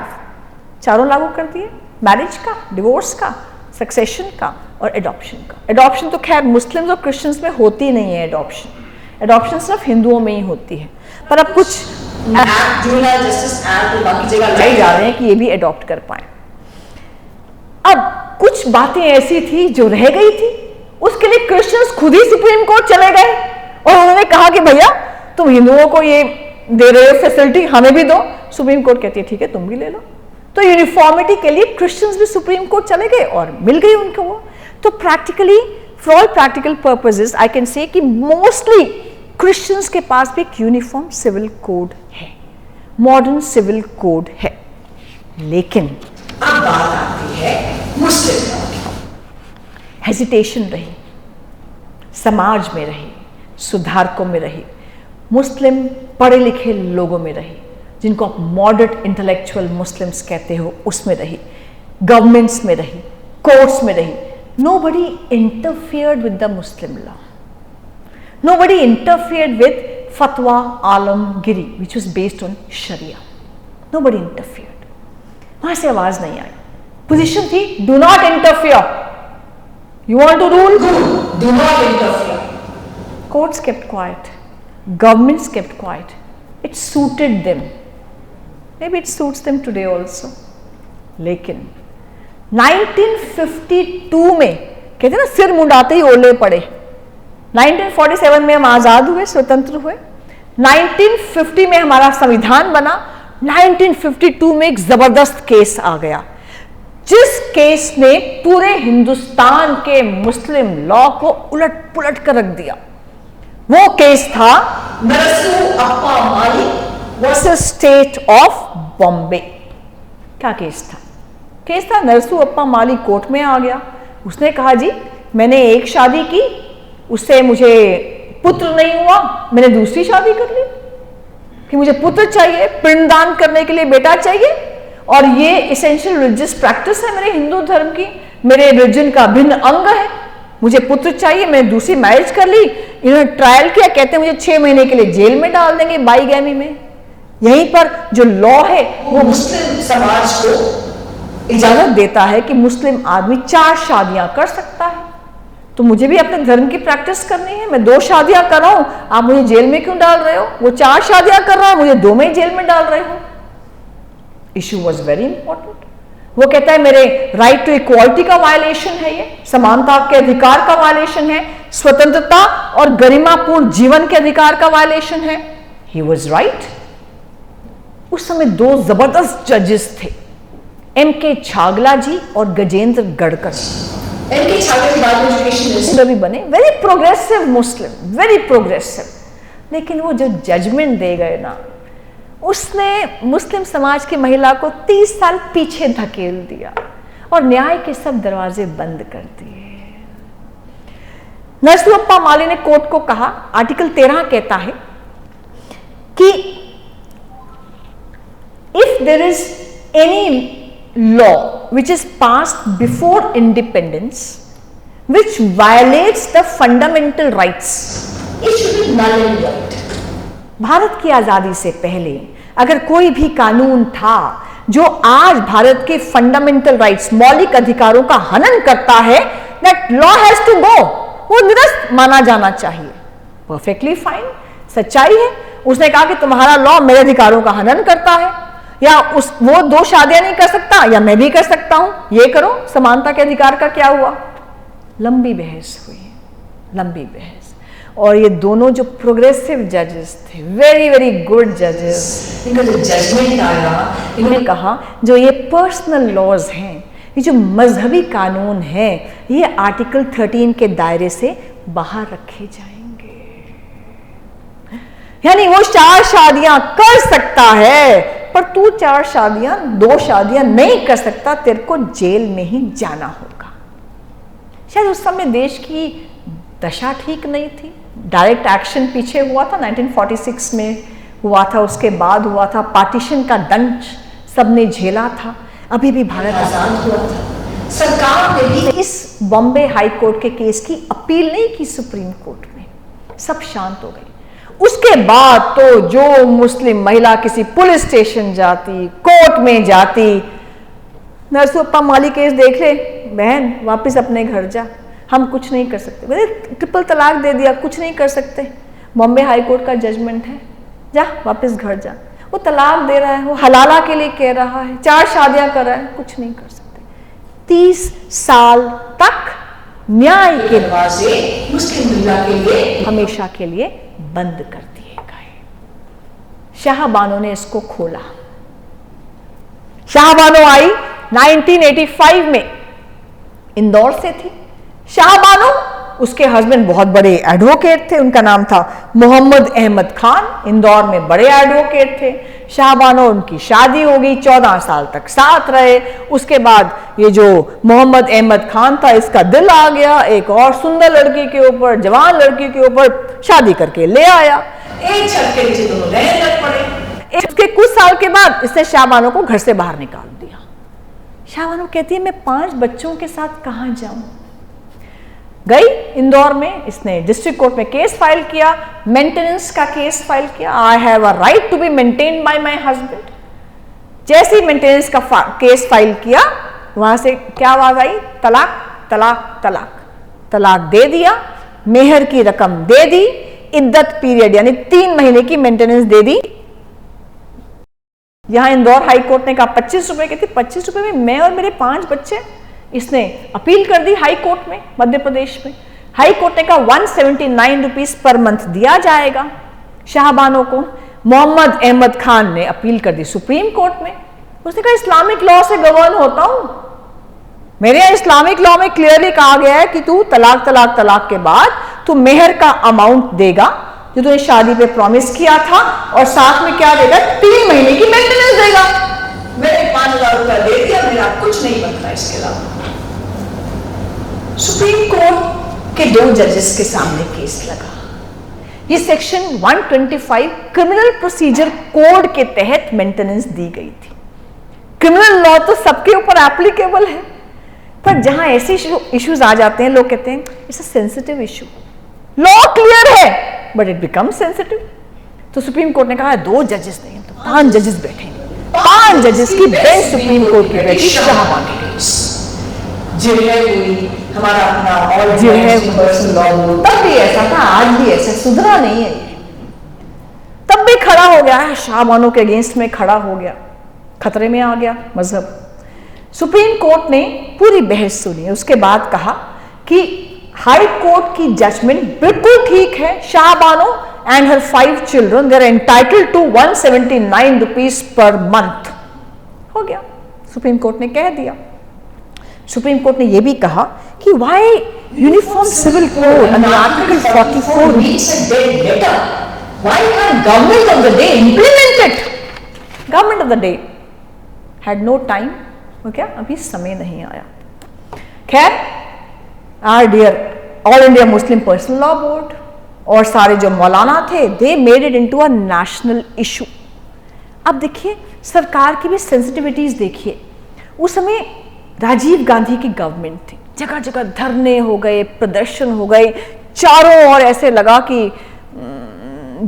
C: चारों लागू कर दिए, मैरिज का, डिवोर्स का, सक्सेशन का और एडॉप्शन का। एडॉप्शन तो खैर मुस्लिम्स और क्रिश्चियंस में होती नहीं है। एडॉप्शन सिर्फ हिंदुओं में ही होती है, पर अब कुछ
A: जुवेनाइल जस्टिस एक्ट बाकी जगह
C: लाए जा रहे हैं कि ये भी एडॉप्ट कर पाए। अब कुछ बातें ऐसी थी जो रह गई थी, उसके लिए क्रिश्चियंस खुद ही सुप्रीम कोर्ट चले गए और उन्होंने कहा कि भैया तुम हिंदुओं को ये दे रहे हो फैसिलिटी, हमें भी दो। सुप्रीम कोर्ट कहती है ठीक है तुम भी ले लो। तो यूनिफॉर्मिटी के लिए क्रिश्चियंस भी सुप्रीम कोर्ट चले गए और मिल गई उनको वो। तो practically for all practical purposes I can say कि मोस्टली क्रिश्चियंस के पास भी एक यूनिफॉर्म सिविल कोड है, मॉडर्न सिविल कोड है। लेकिन
A: अब बात आती है मुस्लिम लॉ की।
C: हेजिटेशन रही, समाज में रही, सुधारकों में रही, मुस्लिम पढ़े लिखे लोगों में रही, जिनको आप मॉडरेट इंटेलेक्चुअल मुस्लिम्स कहते हो, उसमें रही, गवर्नमेंट्स में रही, कोर्ट्स में रही। Nobody interfered with the Muslim law, nobody interfered with Fatawa Alamgiri which was based on sharia. Nobody interfered, वहां से आवाज नहीं आई। पोजीशन थी do not interfere, you want to rule,
A: do not interfere.
C: Courts kept quiet, governments kept quiet. It suited them. Maybe it suits them today also. लेकिन 1952 में कहते ना सिर मुंडाते ही ओले पड़े। 1947 में हम आजाद हुए, स्वतंत्र हुए। 1950 में हमारा संविधान बना। 1952 में एक जबरदस्त केस आ गया, जिस केस ने पूरे हिंदुस्तान के मुस्लिम लॉ को उलट पुलट कर रख दिया। वो केस था
A: नरसू अप्पा माली
C: वर्सेस स्टेट ऑफ बॉम्बे। क्या केस था? केस था नरसू अप्पा माली कोर्ट में आ गया। उसने कहा जी मैंने एक शादी की, उससे मुझे पुत्र नहीं हुआ, मैंने दूसरी शादी कर ली कि मुझे पुत्र चाहिए, पिंडदान करने के लिए बेटा चाहिए, और ये इसेंशियल रिलीजियस प्रैक्टिस है मेरे हिंदू धर्म की, मेरे रिलीजन का भिन्न अंग है, मुझे पुत्र चाहिए, मैंने दूसरी मैरिज कर ली। इन्होंने ट्रायल किया, कहते हैं मुझे 6 महीने के लिए जेल में डाल देंगे बाईगैमी में। यहीं पर जो लॉ है
A: वो मुस्लिम समाज को
C: इजाजत देता है कि मुस्लिम आदमी 4 शादियां कर सकता है। तो मुझे भी अपने धर्म की प्रैक्टिस करनी है, मैं 2 शादियां कर रहा हूं, आप मुझे जेल में क्यों डाल रहे हो? वो 4 शादियां कर रहा है, मुझे 2 में जेल में डाल रहे हो। Issue was very important. वो कहता है मेरे राइट टू इक्वालिटी का वायलेशन है, ये समानता के अधिकार का वायलेशन है, स्वतंत्रता और गरिमापूर्ण जीवन के अधिकार का वायलेशन है। He was right. उस समय 2 जबरदस्त जजेस थे, M.K. छागला जी और गजेंद्र गढ़कर।
A: M.K. छागला की बात एजुकेशन
C: भी बने, वेरी प्रोग्रेसिव मुस्लिम, वेरी प्रोग्रेसिव। लेकिन वो जो जजमेंट दे गए ना, उसने मुस्लिम समाज की महिला को 30 साल पीछे धकेल दिया और न्याय के सब दरवाजे बंद कर दिए। नरसू अप्पा माली ने कोर्ट को कहा, आर्टिकल 13 कहता है कि if there is any law which is passed before independence which violates the fundamental rights,
A: it should be null and void.
C: Bharat की आजादी से पहले अगर कोई भी कानून था जो आज भारत के फंडामेंटल राइट्स, मौलिक अधिकारों का हनन करता है, that law has to go, वो निरस्त माना जाना चाहिए। परफेक्टली फाइन, सच्चाई है। उसने कहा कि तुम्हारा लॉ मेरे अधिकारों का हनन करता है, या वो 2 शादियां नहीं कर सकता या मैं भी कर सकता हूं, ये करो। समानता के अधिकार का क्या हुआ? लंबी बहस हुई, लंबी बहस। और ये दोनों जो प्रोग्रेसिव जजेस थे, वेरी वेरी गुड जजेस,
A: इनका जो जजमेंट आया,
C: इन्होंने कहा जो ये पर्सनल लॉज हैं, ये जो मजहबी कानून हैं, ये आर्टिकल 13 के दायरे से बाहर रखे जाएंगे। यानी वो 4 शादियां कर सकता है, पर तू 4 शादियां, 2 शादियां नहीं कर सकता, तेरे को जेल में ही जाना होगा। शायद उस समय देश की दशा ठीक नहीं थी। डायरेक्ट एक्शन पीछे हुआ था, 1946 में हुआ था, उसके बाद हुआ था पार्टीशन का दंश सबने झेला था, अभी भी भारत
A: आजाद हुआ था। सरकार ने भी
C: इस बॉम्बे हाई कोर्ट के केस की अपील नहीं की सुप्रीम कोर्ट में, सब शांत हो गए। उसके बाद तो जो मुस्लिम महिला किसी पुलिस स्टेशन जाती, कोर्ट में जाती, नरसुप्पा माली केस देख ले बहन, वापस अपने घर जा, हम कुछ नहीं कर सकते। बोले ट्रिपल तलाक दे दिया, कुछ नहीं कर सकते, बॉम्बे हाई कोर्ट का जजमेंट है, जा वापस घर जा। वो तलाक दे रहा है, वो हलाला के लिए कह रहा है, 4 शादियां कर रहा है, कुछ नहीं कर सकते। 30 साल तक न्याय के
A: दरवाजे मुस्लिम महिला के लिए
C: हमेशा के लिए बंद कर दिए गए। शाहबानो ने इसको खोला। शाहबानो आई 1985 में, इंदौर से थी। शाहबानो, उसके हस्बैंड बहुत बड़े एडवोकेट थे, उनका नाम था मोहम्मद अहमद खान, इंदौर में बड़े एडवोकेट थे। शाहबानो, उनकी शादी हो गई, 14 साल तक साथ रहे। उसके बाद ये जो मोहम्मद अहमद खान था, इसका दिल आ गया एक और सुंदर लड़की के ऊपर, जवान लड़की के ऊपर, शादी करके ले आया।
A: एक छत के नीचे दोनों रहने लग पड़े।
C: इसके कुछ साल के बाद इसने शाहबानो को घर से बाहर निकाल दिया। शाहबानो कहती है मैं 5 बच्चों के साथ कहां जाऊं। गई इंदौर में, इसने डिस्ट्रिक्ट कोर्ट में केस फाइल किया, मेंटेनेंस का केस फाइल किया। I have a right to be maintained by my husband. जैसे ही मेंटेनेंस का केस फाइल किया, वहां से क्या आवाज आई? तलाक तलाक तलाक। तलाक दे दिया, मेहर की रकम दे दी, इद्दत पीरियड यानी 3 महीने की मेंटेनेंस दे दी। यहां इंदौर हाई कोर्ट ने कहा 25 रुपए की थी, 25 रुपए में मैं और मेरे 5 बच्चे। इसने अपील कर दी हाई कोर्ट में, मध्य प्रदेश में। हाई कोर्ट ने कहा 179 रुपीज पर मंथ दिया जाएगा शाहबानो को। मोहम्मद अहमद खान ने अपील कर दी सुप्रीम कोर्ट में। उसने कहा इस्लामिक लॉ से गवर्न होता हूं, मेरे यहाँ इस्लामिक लॉ में क्लियरली कहा गया है कि तू तलाक तलाक तलाक के बाद तू मेहर का अमाउंट देगा जो तूने शादी पे प्रॉमिस किया था, और साथ में क्या देगा? 3 महीने की मेंटेनेंस देगा।
A: मैंने 5,000 रुपया दे दिया, मेरा कुछ नहीं बनता इसके अलावा।
C: सुप्रीम कोर्ट के 2 जजेस के सामने केस लगा। ये सेक्शन 125 क्रिमिनल प्रोसीजर कोड के तहत मेंटेनेंस दी गई थी। क्रिमिनल लॉ तो सबके ऊपर एप्लीकेबल है, पर जहां ऐसे इश्यूज आ जाते हैं, लोग कहते हैं it's a sensitive issue, law clear है बट इट बिकम्स सेंसिटिव। तो सुप्रीम कोर्ट ने कहा 2 जजेस नहीं तो 5 जजेस बैठे, 5 जजेस की बेंच सुप्रीम कोर्ट की बैठी शाहबानो
A: जो है कोई हमारा अपना और
C: जो है
A: पर्सनल लॉ।
C: तब भी ऐसा था, आज भी ऐसा, सुधरा नहीं है ये। तब भी खड़ा हो गया है, शाहबानो के अगेंस्ट में खड़ा हो गया, खतरे में आ गया मजहब। सुप्रीम कोर्ट ने पूरी बहस सुनी, उसके बाद कहा कि हाई कोर्ट की जजमेंट बिल्कुल ठीक है। Shahbano and her 5 children they are entitled to 179 rupees per month. हो गया, सुप्रीम कोर्ट ने कह दिया। सुप्रीम कोर्ट ने यह भी कहा कि why uniform civil code under article 44
A: needs a dead letter.
C: why can't government of the day implement it? Government of the day had no time. वो क्या अभी समय नहीं आया। खैर, आर डियर All India Muslim Personal Law Board और सारे जो मौलाना थे, they made it into a national issue. अब देखिए सरकार की भी सेंसिटिविटीज देखिए। उस समय राजीव गांधी की गवर्नमेंट थी, जगह जगह धरने हो गए, प्रदर्शन हो गए, चारों ओर ऐसे लगा कि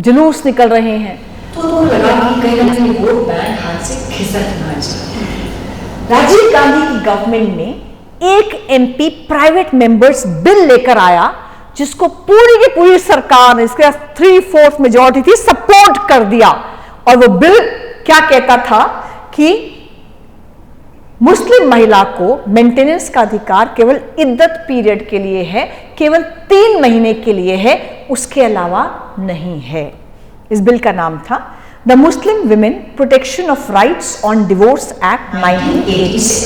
C: जुलूस निकल रहे हैं।
A: तो लगा कि कहीं ना कहीं वोट बैंक हाथ से खिसक ना जाए।
C: राजीव गांधी की गवर्नमेंट ने एक एमपी प्राइवेट मेंबर्स बिल लेकर आया, जिसको पूरी की पूरी सरकार ने, इसके 3/4 मेजॉरिटी थी, सपोर्ट कर दिया। और वो बिल क्या कहता था कि मुस्लिम महिला को मेंटेनेंस का अधिकार केवल इद्दत पीरियड के लिए है, केवल 3 महीने के लिए है, उसके अलावा नहीं है। इस बिल का नाम था the Muslim women protection of rights on divorce act 1986।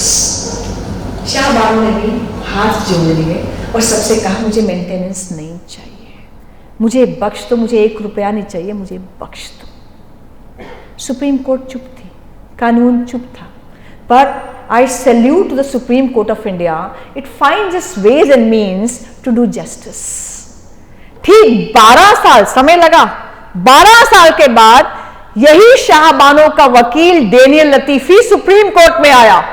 A: Shah Bano ने भी हाथ जोड़ लिए
C: और सबसे कहा मुझे मेंटेनेंस नहीं चाहिए, मुझे बख्श दो, मुझे 1 रुपया नहीं चाहिए, मुझे बख्श दो। सुप्रीम कोर्ट चुप थी, कानून चुप था, पर I salute the Supreme Court of India. It finds its ways and means to do justice. ठीक 12 साल समय लगा, 12 साल के बाद यही शाहबानो का वकील डेनियल लतीफी सुप्रीम कोर्ट में आया।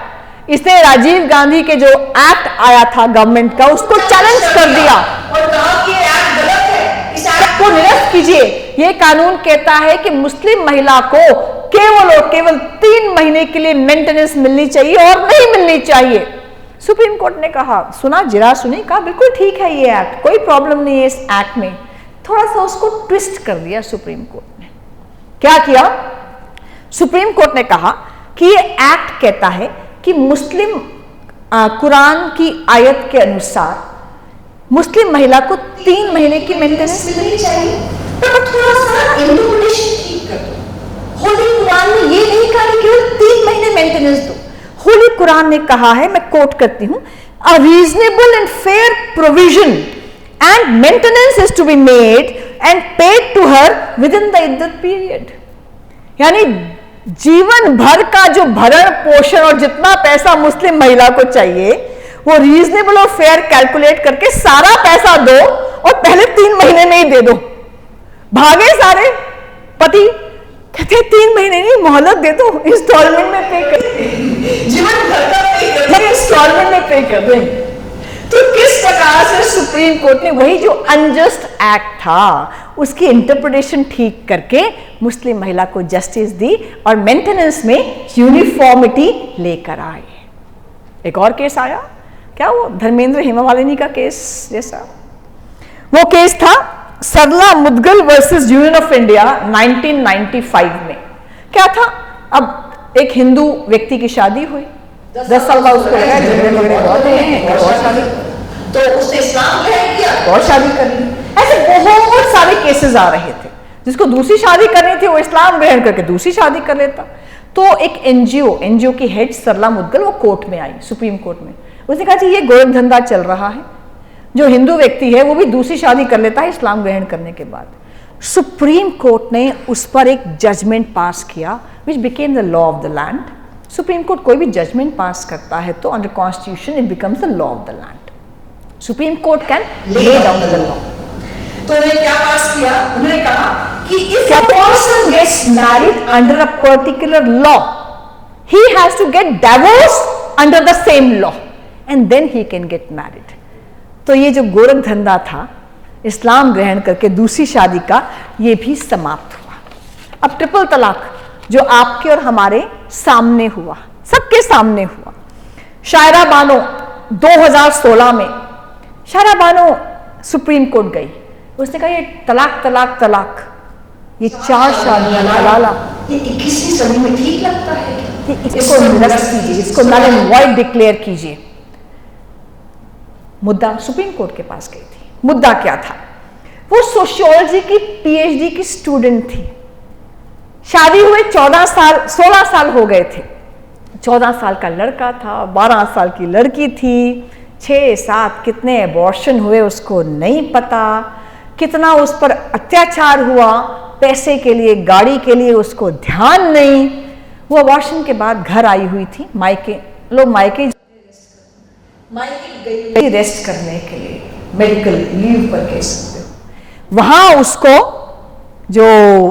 C: इसने राजीव गांधी के जो एक्ट आया था गवर्नमेंट का, उसको चैलेंज कर दिया
B: और कहा कि ये एक्ट गलत है, इस एक्ट
C: को निरस्त कीजिए। यह कानून कहता है कि मुस्लिम महिला को केवल और केवल 3 महीने के लिए मेंटेनेंस मिलनी चाहिए और नहीं मिलनी चाहिए। सुप्रीम कोर्ट ने कहा, सुना जरा सुनी, कहा बिल्कुल ठीक है ये एक्ट, कोई प्रॉब्लम नहीं है इस एक्ट में। थोड़ा सा उसको ट्विस्ट कर दिया सुप्रीम कोर्ट ने। क्या किया? सुप्रीम कोर्ट ने कहा कि ये एक्ट कहता है कि मुस्लिम कुरान की आयत के अनुसार मुस्लिम महिला को 3 महीने की मेंटेनेंस
B: मिलनी चाहिए, पर थोड़ा सा इंटरप्रिटेशन ठीक कर दो।
C: होली कुरान ने ये नहीं कहा कि केवल 3 महीने मेंटेनेंस दो। होली कुरान ने कहा है, मैं कोट करती हूं, a reasonable and fair provision and maintenance is to be made and paid to her within the iddat period. यानी जीवन भर का जो भरण पोषण और जितना पैसा मुस्लिम महिला को चाहिए वो रीजनेबल और फेयर कैलकुलेट करके सारा पैसा दो और पहले 3 महीने में ही दे दो। भागे सारे पति, कहते 3 महीने नहीं, मोहलत दे दो, इंस्टॉलमेंट में पे कर,
B: जीवन भर का पे कर दो,
C: इंस्टॉलमेंट में पे कर दें। तो किस प्रकार से सुप्रीम कोर्ट ने वही जो अनजस्ट एक्ट था उसकी इंटरप्रिटेशन ठीक करके मुस्लिम महिला को जस्टिस दी और मेंटेनेंस में यूनिफॉर्मिटी लेकर आए। एक और केस आया, क्या वो धर्मेंद्र हेमामालिनी का केस जैसा, वो केस था Sarla Mudgal versus union of India 1995 में। क्या था, अब एक हिंदू व्यक्ति की शादी हुई, 10 साल बाद उसको लगा झगड़े वगड़े बहुत हैं और शादी,
B: तो उसने इस्लाम ग्रहण किया
C: और शादी कर ली। ऐसे बहुत सारे केसेस आ रहे थे, जिसको दूसरी शादी करनी थी वो इस्लाम ग्रहण करके दूसरी शादी कर लेता। तो एक एनजीओ की हेड सरला मुदगल वो कोर्ट में आई, सुप्रीम कोर्ट में। उसने कहा जी ये गोरख धंधा चल रहा है, जो हिंदू व्यक्ति है वो भी दूसरी शादी कर लेता है इस्लाम ग्रहण करने के बाद। सुप्रीम कोर्ट ने उस पर एक जजमेंट पास किया which became the law of the land. Supreme court कोई भी जजमेंट पास करता है तो under constitution it becomes the law of the land. Supreme court can lay down the law.
B: तो उन्होंने क्या पास किया? उन्होंने कहा कि
C: If a person gets married under a particular law, he has to get divorced under the same law and then he can get married. तो ये जो गोरख धंधा था इस्लाम ग्रहण करके दूसरी शादी का, ये भी समाप्त हुआ। अब ट्रिपल तलाक जो आपके और हमारे सामने हुआ, सबके सामने हुआ। शायरा बानो 2016 में शायरा बानो सुप्रीम कोर्ट गई, उसने कहा ये तलाक तलाक तलाक, ये 4 शादियां हलाला,
B: ये 21वीं सदी में ठीक लगता है?
C: इसको निरस्त कीजिए, इसको नल एंड वॉइड डिक्लेयर कीजिए। मुद्दा सुप्रीम कोर्ट के पास गई थी। मुद्दा क्या था? वो सोशियोलॉजी की पीएचडी की स्टूडेंट थी, शादी हुए 16 साल हो गए थे। 14 साल का लड़का था, 12 साल की लड़की थी, 6-7 कितने अबॉर्शन हुए उसको नहीं पता, कितना उस पर अत्याचार हुआ, पैसे के लिए गाड़ी के लिए उसको ध्यान नहीं। वो अबॉर्शन के बाद घर आई हुई थी, मायके लोग मायके गई रेस्ट करने के लिए, मेडिकल लीव पर कह सकते हो। वहां उसको जो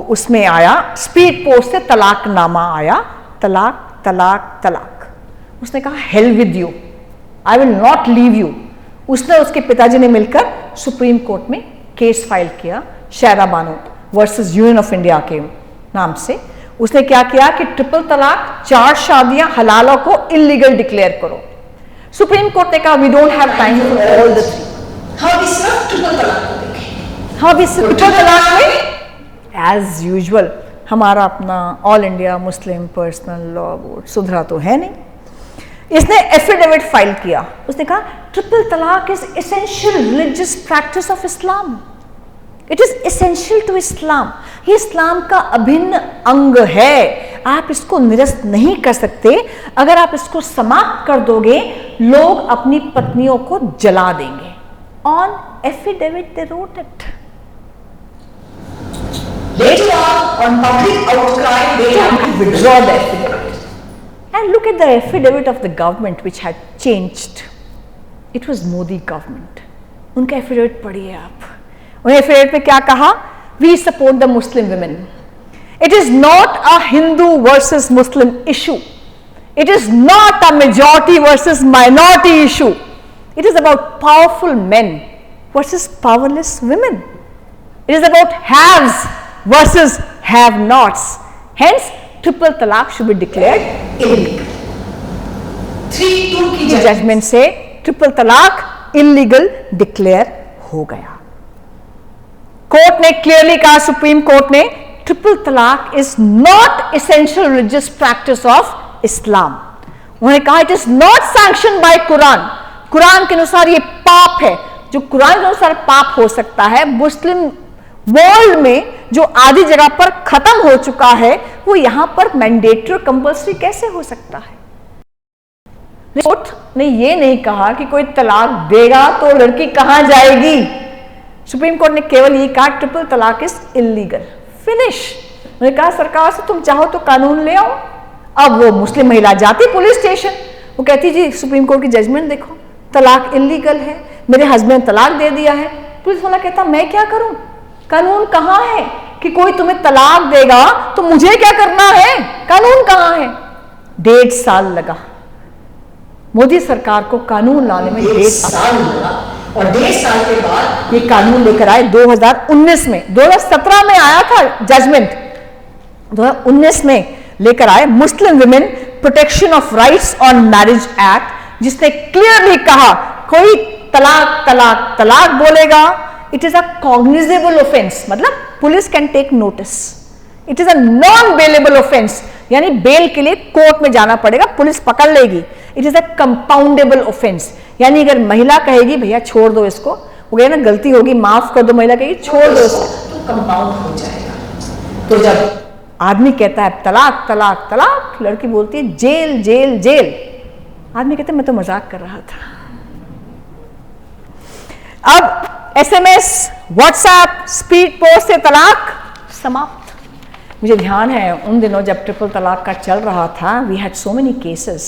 C: उसमें आया स्पीड पोस्ट से तलाकनामा आया, तलाक तलाक तलाक। उसने कहा hell with you, I will not leave you. उसने उसके पिताजी ने मिलकर सुप्रीम कोर्ट में केस फाइल किया Shayara Bano versus union of India के नाम से। उसने क्या किया कि ट्रिपल तलाक, 4 शादियां हलाला को इलीगल डिक्लेयर करो। सुप्रीम कोर्ट ने कहा we don't have time for all the 3।
B: हाँ, भी सिर्फ ट्रिपल तलाक को देखें।
C: हाँ, भी ट्रिपल तलाक में एज यूजुअल हमारा अपना all India Muslim Personal Law board सुधरा तो है नहीं। इसने एफिडेविट फाइल किया, उसने कहा triple talaq is essential religious practice of Islam, it is essential to Islam. ये इस्लाम का अभिन्न अंग है, आप इसको निरस्त नहीं कर सकते। अगर आप इसको समाप्त कर दोगे लोग अपनी पत्नियों को जला देंगे। On affidavit they wrote it.
B: Later on public outcry, they have to
C: withdraw the affidavit. And look at the affidavit of the government which had changed. It was Modi government. उनका affidavit पढ़िए आप। उन्हें affidavit में क्या कहा? We support the Muslim women. It is not a Hindu versus Muslim issue. It is not a majority versus minority issue. It is about powerful men versus powerless women. It is about haves versus have-nots. Hence, triple talaq should be declared illegal.
A: 3-2 की
C: judgement से triple तलाक illegal declare हो गया। Court ने clearly कहा, supreme Court ने, triple talaq is not essential religious practice of इस्लाम। उन्होंने कहा it is not sanction bye Quran. Quran के अनुसार ये पाप है। जो कुरान के अनुसार पाप हो सकता है, मुस्लिम वर्ल्ड में जो आधी जगह पर खत्म हो चुका है, वो यहां पर मैंडेटरी और कंपल्सरी कैसे हो सकता है? कोर्ट ने ये नहीं कहा कि कोई तलाक देगा तो लड़की कहां जाएगी। सुप्रीम कोर्ट ने केवल ये कहा triple talaq is illegal, finish. उन्होंने कहा सरकार से तुम चाहो तो कानून ले आओ। अब वो मुस्लिम महिला जाती पुलिस स्टेशन, वो कहती जी सुप्रीम कोर्ट की जजमेंट देखो, तलाक इलीगल है, मेरे हस्बैंड ने तलाक दे दिया है। पुलिस वाला कहता मैं क्या करूं, कानून कहां है कि कोई तुम्हें तलाक देगा तो मुझे क्या करना है, कानून कहां है? 1.5 साल लगा मोदी सरकार को कानून लाने में, 1.5 साल
A: लगा, और 1.5 साल के बाद
C: ये कानून लेकर आए 2019 में। 2017 में आया था जजमेंट, 2019 में लेकर आए Muslim women protection of rights on marriage act, जिसने क्लियरली कहा कोई तलाक तलाक तलाक बोलेगा, it is a cognizable offence, मतलब police can take notice. It is a non bailable offence, यानी बेल के लिए कोर्ट में जाना पड़ेगा, पुलिस पकड़ लेगी। It is a compoundable offence, यानी अगर महिला कहेगी भैया छोड़ दो इसको, वो कहे ना गलती होगी माफ कर दो, महिला कहेगी छोड़ दो इसको,
A: तो कंपाउंड हो जाएगा। तो जब
C: आदमी कहता है तलाक तलाक तलाक, लड़की बोलती है जेल जेल जेल, आदमी कहते मैं तो मजाक कर रहा था। अब SMS, व्हाट्सएप, स्पीड पोस्ट से तलाक समाप्त। मुझे ध्यान है उन दिनों जब ट्रिपल तलाक का चल रहा था, we had so many cases,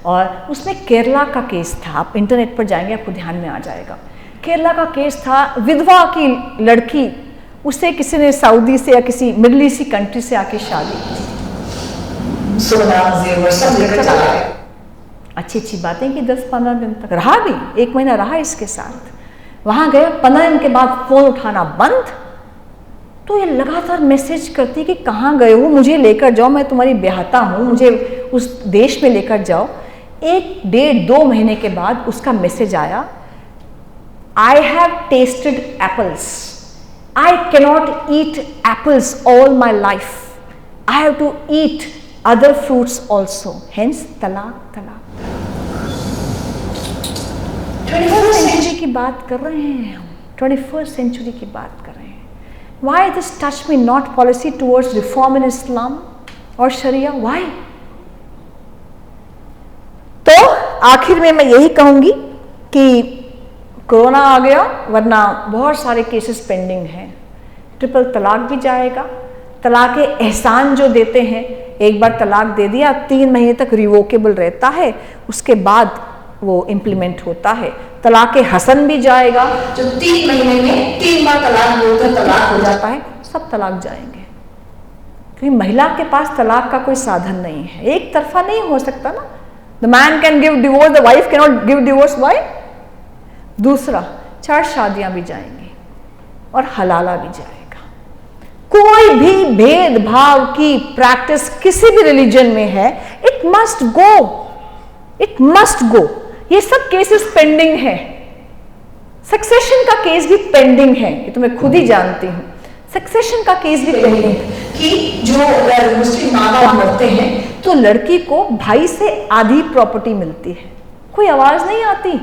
C: और उसमें केरला का केस था। आप इंटरनेट पर जाएंगे आपको ध्यान में आ जाएगा। केरला का केस था, विधवा की लड़की, उससे किसी ने सऊदी से या किसी मिडिल ईस्ट कंट्री से आके शादी की,
A: सोना जेवर सब लेकर चला गया।
C: अच्छी अच्छी बातें की, 10-15 दिन तक रहा भी, 1 महीना रहा इसके साथ। वहां गया, 15 दिन के बाद फोन उठाना बंद, तो ये लगातार मैसेज करती कि कहाँ गए हो, मुझे लेकर जाओ, मैं तुम्हारी ब्याहता हूँ, मुझे उस देश में लेकर जाओ। 1-1.5-2 महीने के बाद उसका मैसेज आया, I have tested apples, I cannot eat apples all my life, I have to eat other fruits also, hence तलाक तलाक। 21st सेंचुरी की बात कर रहे हैं हम, 21st सेंचुरी की बात कर रहे हैं। Why this touch me not policy towards reform in Islam और शरिया? Why? तो आखिर में मैं यही कहूंगी कि कोरोना आ गया, वरना बहुत सारे केसेस पेंडिंग हैं। ट्रिपल तलाक भी जाएगा। तलाक एहसान जो देते हैं, एक बार तलाक दे दिया 3 महीने तक रिवोकेबल रहता है, उसके बाद वो इम्प्लीमेंट होता है। तलाक हसन भी जाएगा,
A: जो 3 महीने में 3 बार तलाक बोलकर तलाक हो जाता है।
C: सब तलाक जाएंगे, क्योंकि महिला के पास तलाक का कोई साधन नहीं है, एक तरफा नहीं हो सकता ना। The man can give divorce, the wife can not give divorce. Why? दूसरा, 4 शादियां भी जाएंगी और हलाला भी जाएगा। कोई भी भेदभाव की प्रैक्टिस किसी भी रिलीजन में है, it must go, it must go. ये सब केसेस पेंडिंग है, सक्सेशन का केस भी पेंडिंग है, ये तो मैं खुद ही जानती हूँ। सक्सेशन का केस भी पेंडिंग है
A: कि जो मुस्लिम माँ बाप मरते हैं
C: तो लड़की को भाई से आधी प्रॉपर्टी मिलती है, कोई आवाज नहीं आती।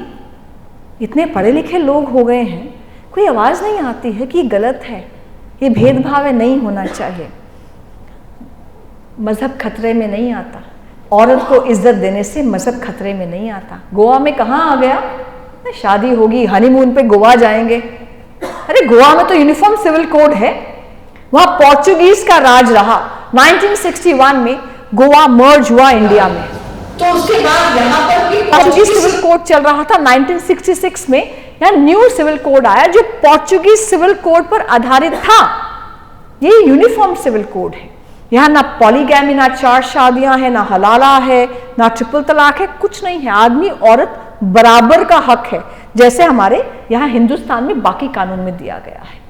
C: इतने पढ़े लिखे लोग हो गए हैं, कोई आवाज नहीं आती है कि ये गलत है, ये भेदभाव है, नहीं होना चाहिए। मजहब खतरे में नहीं आता, औरत को इज्जत देने से मजहब खतरे में नहीं आता। गोवा में कहाँ आ गया, शादी होगी हनीमून पे गोवा जाएंगे। अरे गोवा में तो यूनिफॉर्म सिविल कोड है, वहां पोर्चुगीज का राज रहा। 1961 में गोवा मर्ज हुआ इंडिया में,
A: तो उसके बाद यहाँ पर भी
C: पोर्चुगीज सिविल कोड चल रहा था। 1966 में यहाँ न्यू सिविल कोड आया जो पोर्चुगीज सिविल कोड पर आधारित था। ये यूनिफॉर्म सिविल कोड है। यहाँ ना पॉलीगैमी, ना 4 शादियां हैं, ना हलाला है, ना ट्रिपल तलाक है, कुछ नहीं है। आदमी औरत बराबर का हक है, जैसे हमारे यहाँ हिंदुस्तान में बाकी कानून में दिया गया है।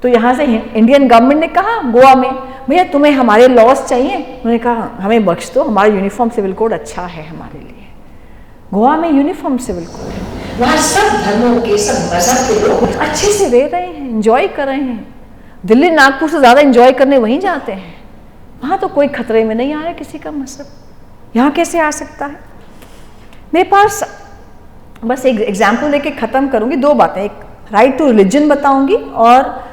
C: तो यहाँ से इंडियन गवर्नमेंट ने कहा गोवा में, भैया तुम्हें हमारे लॉज चाहिए? उन्होंने कहा हमें बख्श दो, हमारा यूनिफॉर्म सिविल कोड अच्छा है हमारे लिए। गोवा में यूनिफॉर्म सिविल कोड है,
B: वहाँ सब धर्मों के, सब मजहब के लोग
C: अच्छे से रह रहे हैं, एंजॉय कर रहे हैं। दिल्ली नागपुर से ज़्यादा एंजॉय करने वहीं जाते हैं। वहाँ तो कोई खतरे में नहीं आया किसी का मजहब। यहाँ कैसे आ सकता है? मेरे पास बस एक एग्जाम्पल देके ख़त्म करूँगी। 2 बातें, एक राइट टू रिलीजन बताऊँगी और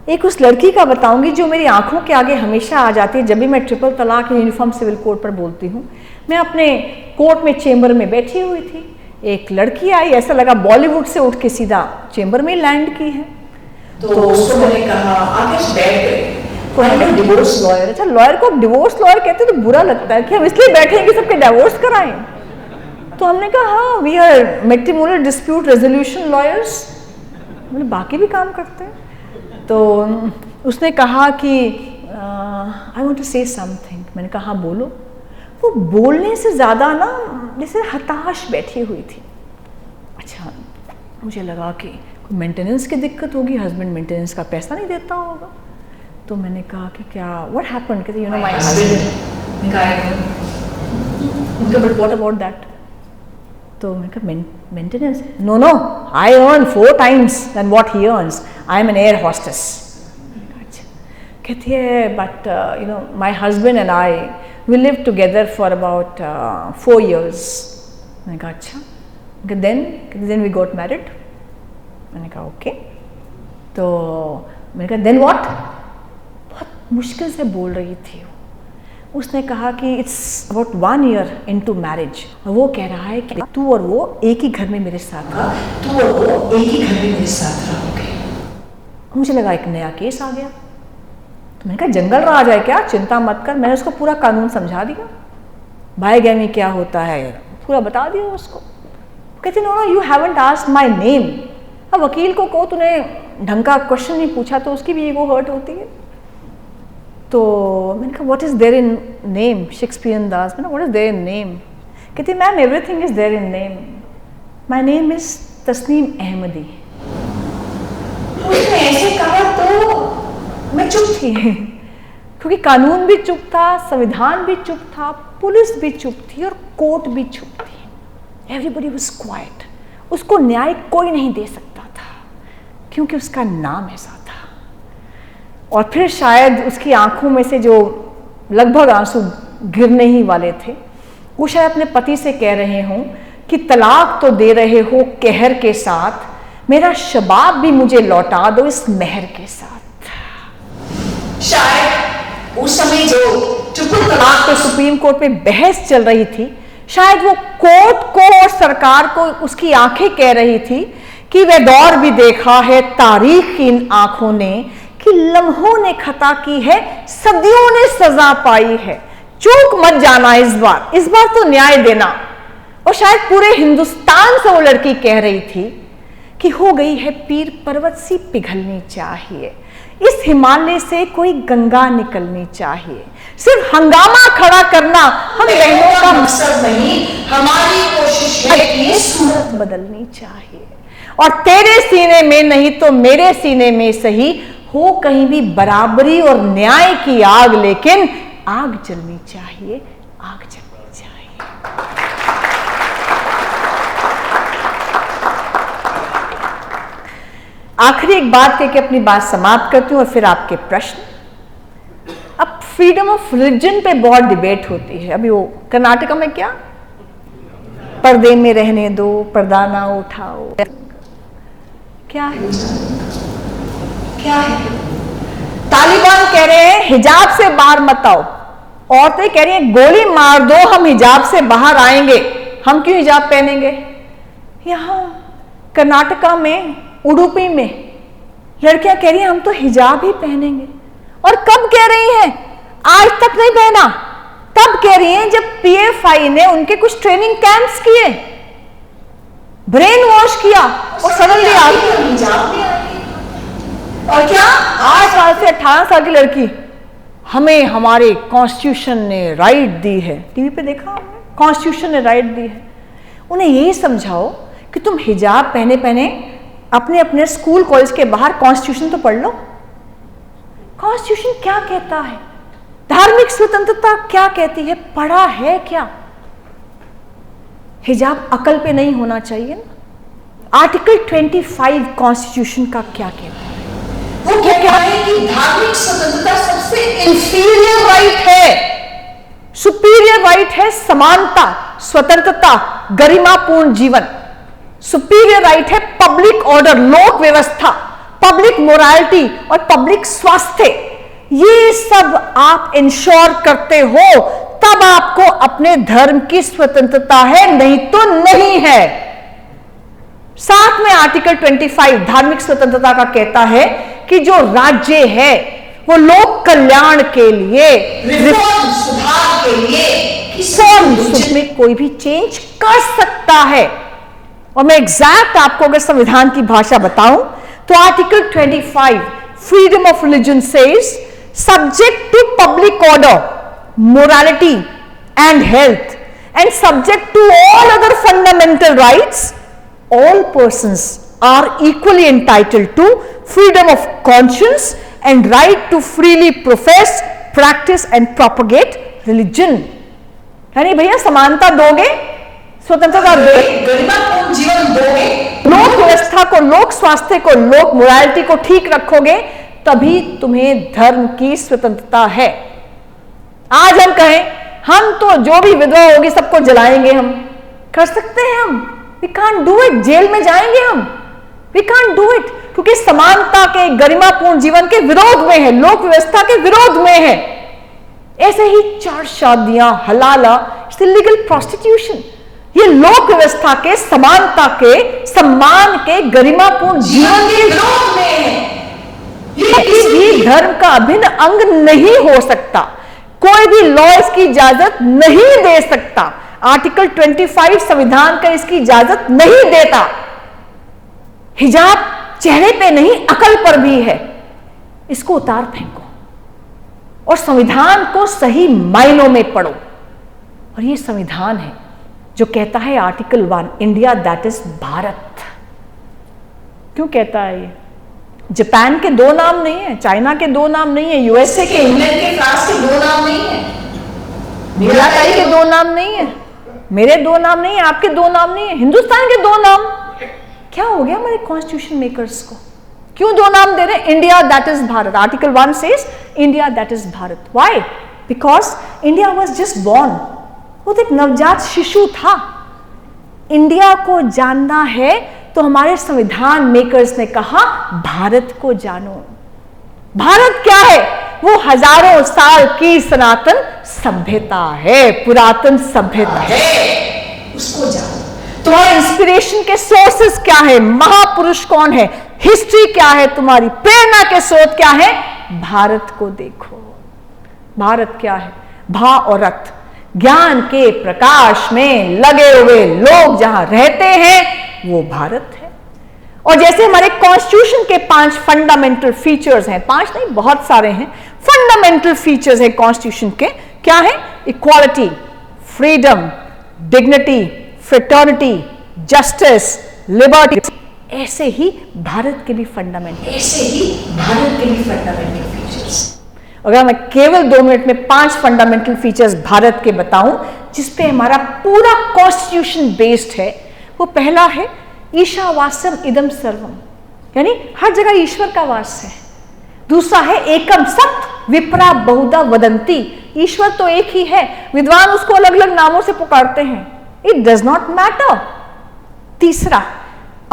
C: एक उस लड़की का बताऊँगी जो मेरी आंखों के आगे हमेशा आ जाती है जब भी मैं ट्रिपल तलाक यूनिफॉर्म सिविल कोड पर बोलती हूँ। मैं अपने कोर्ट में चेंबर में बैठी हुई थी, एक लड़की आई, ऐसा लगा बॉलीवुड से उठ के सीधा चेंबर में लैंड की है।
B: तो उसको मैंने कहा आगे बैठ गए,
C: डिवोर्स लॉयर। अच्छा, लॉयर को डिवोर्स लॉयर कहते हैं तो बुरा लगता है कि हम इसलिए बैठे हैं कि सबके डिवोर्स कराएं। तो हमने कहा हाँ, we are matrimonial dispute resolution lawyers, मतलब बाकी भी काम करते हैं। तो उसने कहा कि I want to say something. मैंने कहा हाँ बोलो। वो बोलने से ज़्यादा ना जैसे हताश बैठी हुई थी। अच्छा, मुझे लगा कि मेंटेनेंस की दिक्कत होगी, हस्बैंड मेंटेनेंस का पैसा नहीं देता होगा। तो मैंने कहा कि क्या व्हाट हैपेंड? कहते you know my husband. But what about that? तो मैंने कहा maintenance? No no, I earn 4 times then what he earns, I am an air hostess. अच्छा, कहती है but you know my husband and I we live together for about 4 years। मैंने कहा अच्छा, then we got married. मैंने कहा okay. तो मैंने कहा देन व्हाट? बहुत मुश्किल से बोल रही थी उसने कहा कि it's about 1 year into marriage. और वो कह रहा है कि तू और वो एक ही घर में मेरे साथ रहा,
B: तू और वो एक ही घर में मेरे साथ रहोगे।
C: मुझे लगा एक नया केस आ गया। तो मैंने कहा जंगल राज है क्या, चिंता मत कर। मैंने उसको पूरा कानून समझा दिया, बायगैमी क्या होता है पूरा बता दिया उसको। कहते no no you haven't asked my name. अब वकील को कहो तूने ढंग का क्वेश्चन नहीं पूछा तो उसकी भी ईगो हर्ट होती है। तो मैंने कहा what is there in name? Shakespearean दास। मैंने what is there in name? कहती ma'am everything is there in name, my name is Tasneem Ahmadi.
B: उसने ऐसे कहा तो मैं चुप थी,
C: क्योंकि कानून भी चुप था, संविधान भी चुप था, पुलिस भी चुप थी और कोर्ट भी चुप थी। Everybody was quite. उसको न्याय कोई नहीं दे सकता था क्योंकि उसका नाम ऐसा था। और फिर शायद उसकी आंखों में से जो लगभग आंसू गिरने ही वाले थे, वो शायद अपने पति से कह रहे हों कि तलाक तो दे रहे हो कहर के साथ, मेरा शबाब भी मुझे लौटा दो इस मेहर के साथ।
B: शायद उस समय जो ट्रिपल
C: तलाक पे सुप्रीम कोर्ट में बहस चल रही थी, शायद वो कोर्ट को और सरकार को उसकी आंखें कह रही थी कि वह दौर भी देखा है तारीख की इन आंखों ने कि लम्हों ने खता की है, सदियों ने सजा पाई है, चूक मत जाना इस बार तो न्याय देना। और शायद पूरे हिंदुस्तान से वो लड़की कह रही थी कि हो गई है पीर पर्वत सी पिघलनी चाहिए, इस हिमालय से कोई गंगा निकलनी चाहिए। सिर्फ हंगामा खड़ा करना हम बहनों का
B: मकसद नहीं, हमारी कोशिश है कि ये सूरत
C: बदलनी चाहिए। और तेरे सीने में नहीं तो मेरे सीने में सही हो कहीं भी बराबरी और न्याय की आग, लेकिन आग जलनी चाहिए, आग जलनी चाहिए। आखिरी एक बात कह के अपनी बात समाप्त करती हूँ और फिर आपके प्रश्न। अब फ्रीडम ऑफ रिलीजन पे बहुत डिबेट होती है। अभी वो कर्नाटका में क्या, पर्दे में रहने दो, पर्दा ना उठाओ, क्या है?
B: क्या है?
C: तालिबान कह रहे हैं हिजाब से बाहर मत आओ, औरतें कह रही हैं गोली मार दो हम हिजाब से बाहर आएंगे, हम क्यों हिजाब पहनेंगे? यहाँ कर्नाटका में उडुपी में लड़कियां कह रही हैं हम तो हिजाब ही पहनेंगे। और कब कह रही हैं? आज तक नहीं पहना, तब कह रही हैं जब पीएफआई ने उनके कुछ ट्रेनिंग कैंप्स किए, ब्रेन वॉश किया और सडनली आ गई।
B: और क्या
C: 8 साल से 18 साल की लड़की हमें हमारे कॉन्स्टिट्यूशन ने राइट दी है, टीवी पे देखा हमने, कॉन्स्टिट्यूशन ने राइट दी है। उन्हें यही समझाओ कि तुम हिजाब पहने पहने अपने अपने स्कूल कॉलेज के बाहर कॉन्स्टिट्यूशन तो पढ़ लो। कॉन्स्टिट्यूशन क्या कहता है, धार्मिक स्वतंत्रता क्या कहती है, पढ़ा है क्या? हिजाब अकल पे नहीं होना चाहिए ना। आर्टिकल 25 कॉन्स्टिट्यूशन का क्या कहता है?
B: वो कहता है कि धार्मिक स्वतंत्रता सबसे
C: इंफीरियर राइट है, सुपीरियर राइट है समानता, स्वतंत्रता, गरिमापूर्ण जीवन। सुपीरियर राइट है पब्लिक ऑर्डर, लोक व्यवस्था, पब्लिक मोरालिटी और पब्लिक स्वास्थ्य। ये सब आप इंश्योर करते हो तब आपको अपने धर्म की स्वतंत्रता है, नहीं तो नहीं है। साथ में आर्टिकल 25 धार्मिक स्वतंत्रता का कहता है कि जो राज्य है वो लोक कल्याण के लिए,
B: रिफॉर्म सुधार के लिए
C: उसमें कोई भी चेंज कर सकता है। और मैं एग्जैक्ट आपको अगर संविधान की भाषा बताऊं तो article 25 freedom of religion says subject to public order, morality and health and subject to all other fundamental rights, all persons are equally entitled to freedom of conscience and right to freely profess, practice and propagate religion। यानी भैया समानता दोगे, स्वतंत्रता दोगे,
B: गरिमापूर्ण जीवन दोगे,
C: लोक व्यवस्था को, लोक स्वास्थ्य को, लोक मोरालिटी को ठीक रखोगे, तभी तुम्हें धर्म की स्वतंत्रता है। आज हम कहें हम तो जो भी विधवा होगी सबको जलाएंगे, हम कर सकते हैं? हम we can't do it, jail में जाएंगे हम, वी कांट डू इट, क्योंकि समानता के, गरिमापूर्ण जीवन के विरोध में है, लोक व्यवस्था के विरोध में है। ऐसे ही 4 शादियां हलाला, इट्स इलीगल प्रोस्टिट्यूशन, ये लोक व्यवस्था के, समानता के, सम्मान के, गरिमापूर्ण जीवन के विरोध में है। किसी भी धर्म का अभिन्न अंग नहीं हो सकता, कोई भी लॉ इसकी इजाजत नहीं दे सकता। आर्टिकल 25 संविधान का इसकी इजाजत नहीं देता। हिजाब चेहरे पे नहीं अकल पर भी है, इसको उतार फेंको और संविधान को सही मायनों में पढ़ो। और ये संविधान है जो कहता है article 1 India that is Bharat. क्यों कहता है ये? जापान के 2 नाम नहीं है, चाइना के 2 नाम नहीं है, यूएसए के,
B: इंग्लैंड के, फ्रांस के 2 नाम नहीं है,
C: मिलाताई के 2 नाम नहीं है, मेरे 2 नाम नहीं है, आपके 2 नाम नहीं है, हिंदुस्तान के 2 नाम। क्या हो गया हमारे कॉन्स्टिट्यूशन मेकर्स को? क्यों 2 नाम दे रहे हैं? India that is Bharat. Article 1 says India that is Bharat. Why? Because India was just born, वो तो एक नवजात शिशु था। इंडिया को जानना है तो हमारे संविधान मेकर्स ने कहा भारत को जानो। भारत क्या है? वो हजारों साल की सनातन सभ्यता है, पुरातन सभ्यता है,
B: उसको जानो।
C: तुम्हारे इंस्पिरेशन के सोर्सेस क्या है? महापुरुष कौन है? हिस्ट्री क्या है? तुम्हारी प्रेरणा के स्रोत क्या है? भारत को देखो। भारत क्या है? भा और रथ, ज्ञान के प्रकाश में लगे हुए लोग जहां रहते हैं वो भारत है। और जैसे हमारे कॉन्स्टिट्यूशन के 5 फंडामेंटल फीचर्स हैं, 5 नहीं बहुत सारे हैं, फंडामेंटल फीचर्स हैं कॉन्स्टिट्यूशन के, क्या है? Equality, freedom, dignity, fraternity, justice, liberty. ऐसे ही भारत के भी फंडामेंटल
B: फीचर्स।
C: अगर मैं केवल 2 मिनट में 5 फंडामेंटल फीचर्स भारत के बताऊं जिसपे हमारा पूरा कॉन्स्टिट्यूशन बेस्ड है, वो पहला है ईशावास्यम इदम सर्वम, यानी हर जगह ईश्वर का वास है। दूसरा है एकम सत विप्रा बहुधा वदंती, ईश्वर तो एक ही है, विद्वान उसको अलग अलग नामों से पुकारते हैं, इट डज नॉट मैटर। तीसरा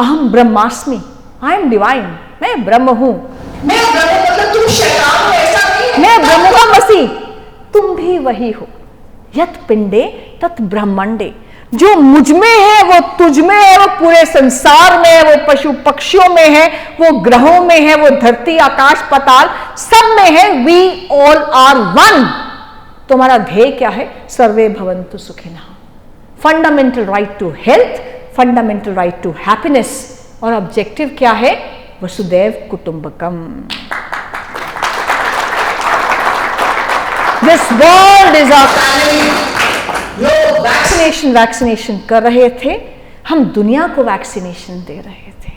C: अहम ब्रह्मास्मि, आई एम डिवाइन, मैं ब्रह्म हूं।
B: मैं ब्रह्म मतलब तुम शैतान हो ऐसा नहीं है,
C: मैं ब्रह्म का मसीह, तुम भी वही हो। यत पिंडे तत् ब्रह्मांडे, जो मुझ में है वो तुझ में है, वो पूरे संसार में है, वो पशु पक्षियों में है, वो ग्रहों में है, वो धरती आकाश पाताल सब में है। We all are one. तुम्हारा ध्येय क्या है? सर्वे भवन्तु सुखिनः, fundamental right to health, fundamental right to happiness, और ऑब्जेक्टिव क्या है? वसुदैव कुटुंबकम। दिस वर्ल्ड इज अ
A: लोग
C: वैक्सीनेशन कर रहे थे, हम दुनिया को वैक्सीनेशन दे रहे थे।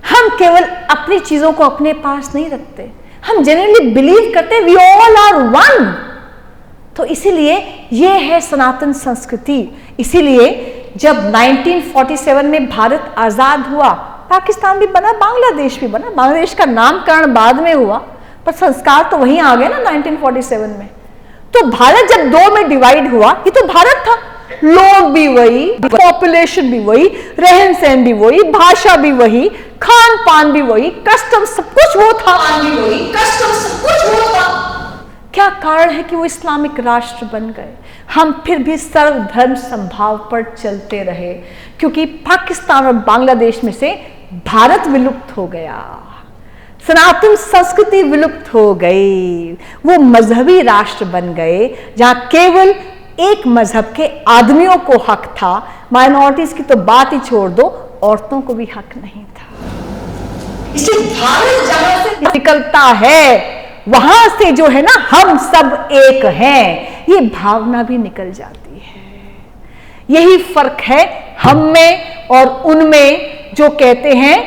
C: हम केवल अपनी चीजों को अपने पास नहीं रखते, हम जनरली बिलीव करते वी ऑल आर वन। तो इसीलिए ये है सनातन संस्कृति। इसीलिए जब 1947 में भारत आजाद हुआ, पाकिस्तान भी बना, बांग्लादेश भी बना। बांग्लादेश का नामकरण बाद में हुआ, पर संस्कार तो वहीं आ गए ना 1947 में। तो भारत जब दो में डिवाइड हुआ, ये तो भारत था, लोग भी वही, पॉपुलेशन भी वही, रहन सहन भी वही, भाषा भी वही, खान पान भी वही, कस्टम सब कुछ वो था।
A: कस्टम सब कुछ वो था।
C: क्या कारण है कि वो इस्लामिक राष्ट्र बन गए? हम फिर भी सर्वधर्म संभाव पर चलते रहे, क्योंकि पाकिस्तान और बांग्लादेश में से भारत विलुप्त हो गया, सनातन संस्कृति विलुप्त हो गई, वो मजहबी राष्ट्र बन गए जहां केवल एक मजहब के आदमियों को हक था। माइनॉरिटीज की तो बात ही छोड़ दो, औरतों को भी हक नहीं था।
A: इसलिए भारत जहां से
C: निकलता है वहां से जो है ना हम सब एक हैं, ये भावना भी निकल जाती है। यही फर्क है हम में और उनमें, जो कहते हैं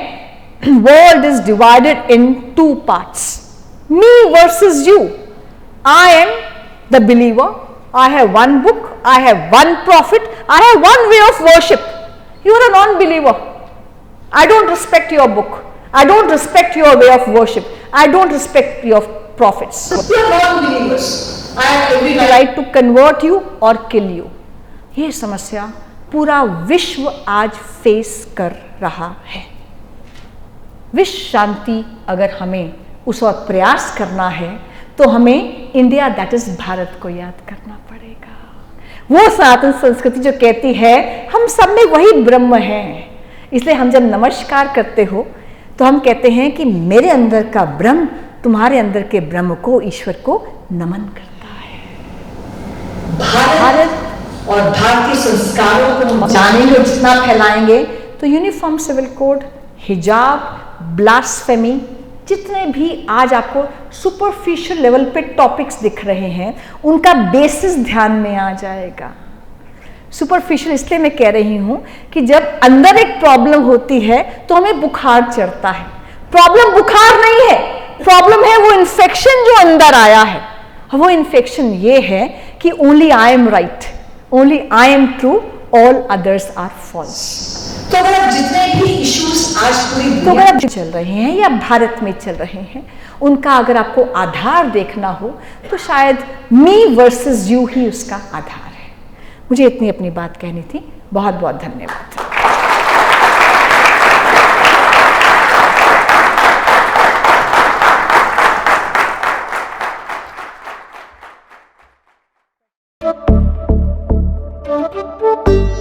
C: world is divided in two parts, me versus you. I am the believer, I have one book, I have one prophet, I have one way of worship. You are a non-believer. I don't respect your book. I don't respect your way of worship. I don't respect your prophets.
A: you are non-believers. I have every
C: The right to convert you or kill you. ये समस्या पूरा विश्व आज face कर रहा है। विश्व शांति अगर हमें उस वक्त प्रयास करना है, तो हमें इंडिया दैट इज भारत को याद करना पड़ेगा। वो सनातन संस्कृति जो कहती है हम सब में वही ब्रह्म है। इसलिए हम जब नमस्कार करते हो तो हम कहते हैं कि मेरे अंदर का ब्रह्म तुम्हारे अंदर के ब्रह्म को, ईश्वर को नमन करता है।
A: भारत और भारतीय संस्कारों को हम
C: जानेंगे, जितना फैलाएंगे, तो यूनिफॉर्म सिविल कोड, हिजाब, ब्लास्फेमी, जितने भी आज आपको सुपरफिशियल लेवल पे टॉपिक्स दिख रहे हैं, उनका बेसिस ध्यान में आ जाएगा। सुपरफिशियल इसलिए मैं कह रही हूं कि जब अंदर एक प्रॉब्लम होती है तो हमें बुखार चढ़ता है। प्रॉब्लम बुखार नहीं है, प्रॉब्लम है वो इन्फेक्शन जो अंदर आया है। वो इन्फेक्शन ये है कि only I am right, only I am true, all others are false.
A: तो अगर आप जितने भी इश्यूज आज पूरी
C: तो
A: दुनिया
C: अगर चल रहे हैं या भारत में चल रहे हैं, उनका अगर आपको आधार देखना हो तो शायद मी वर्सेस यू ही उसका आधार है। मुझे इतनी अपनी बात कहनी थी। बहुत बहुत धन्यवाद।
B: Thank you.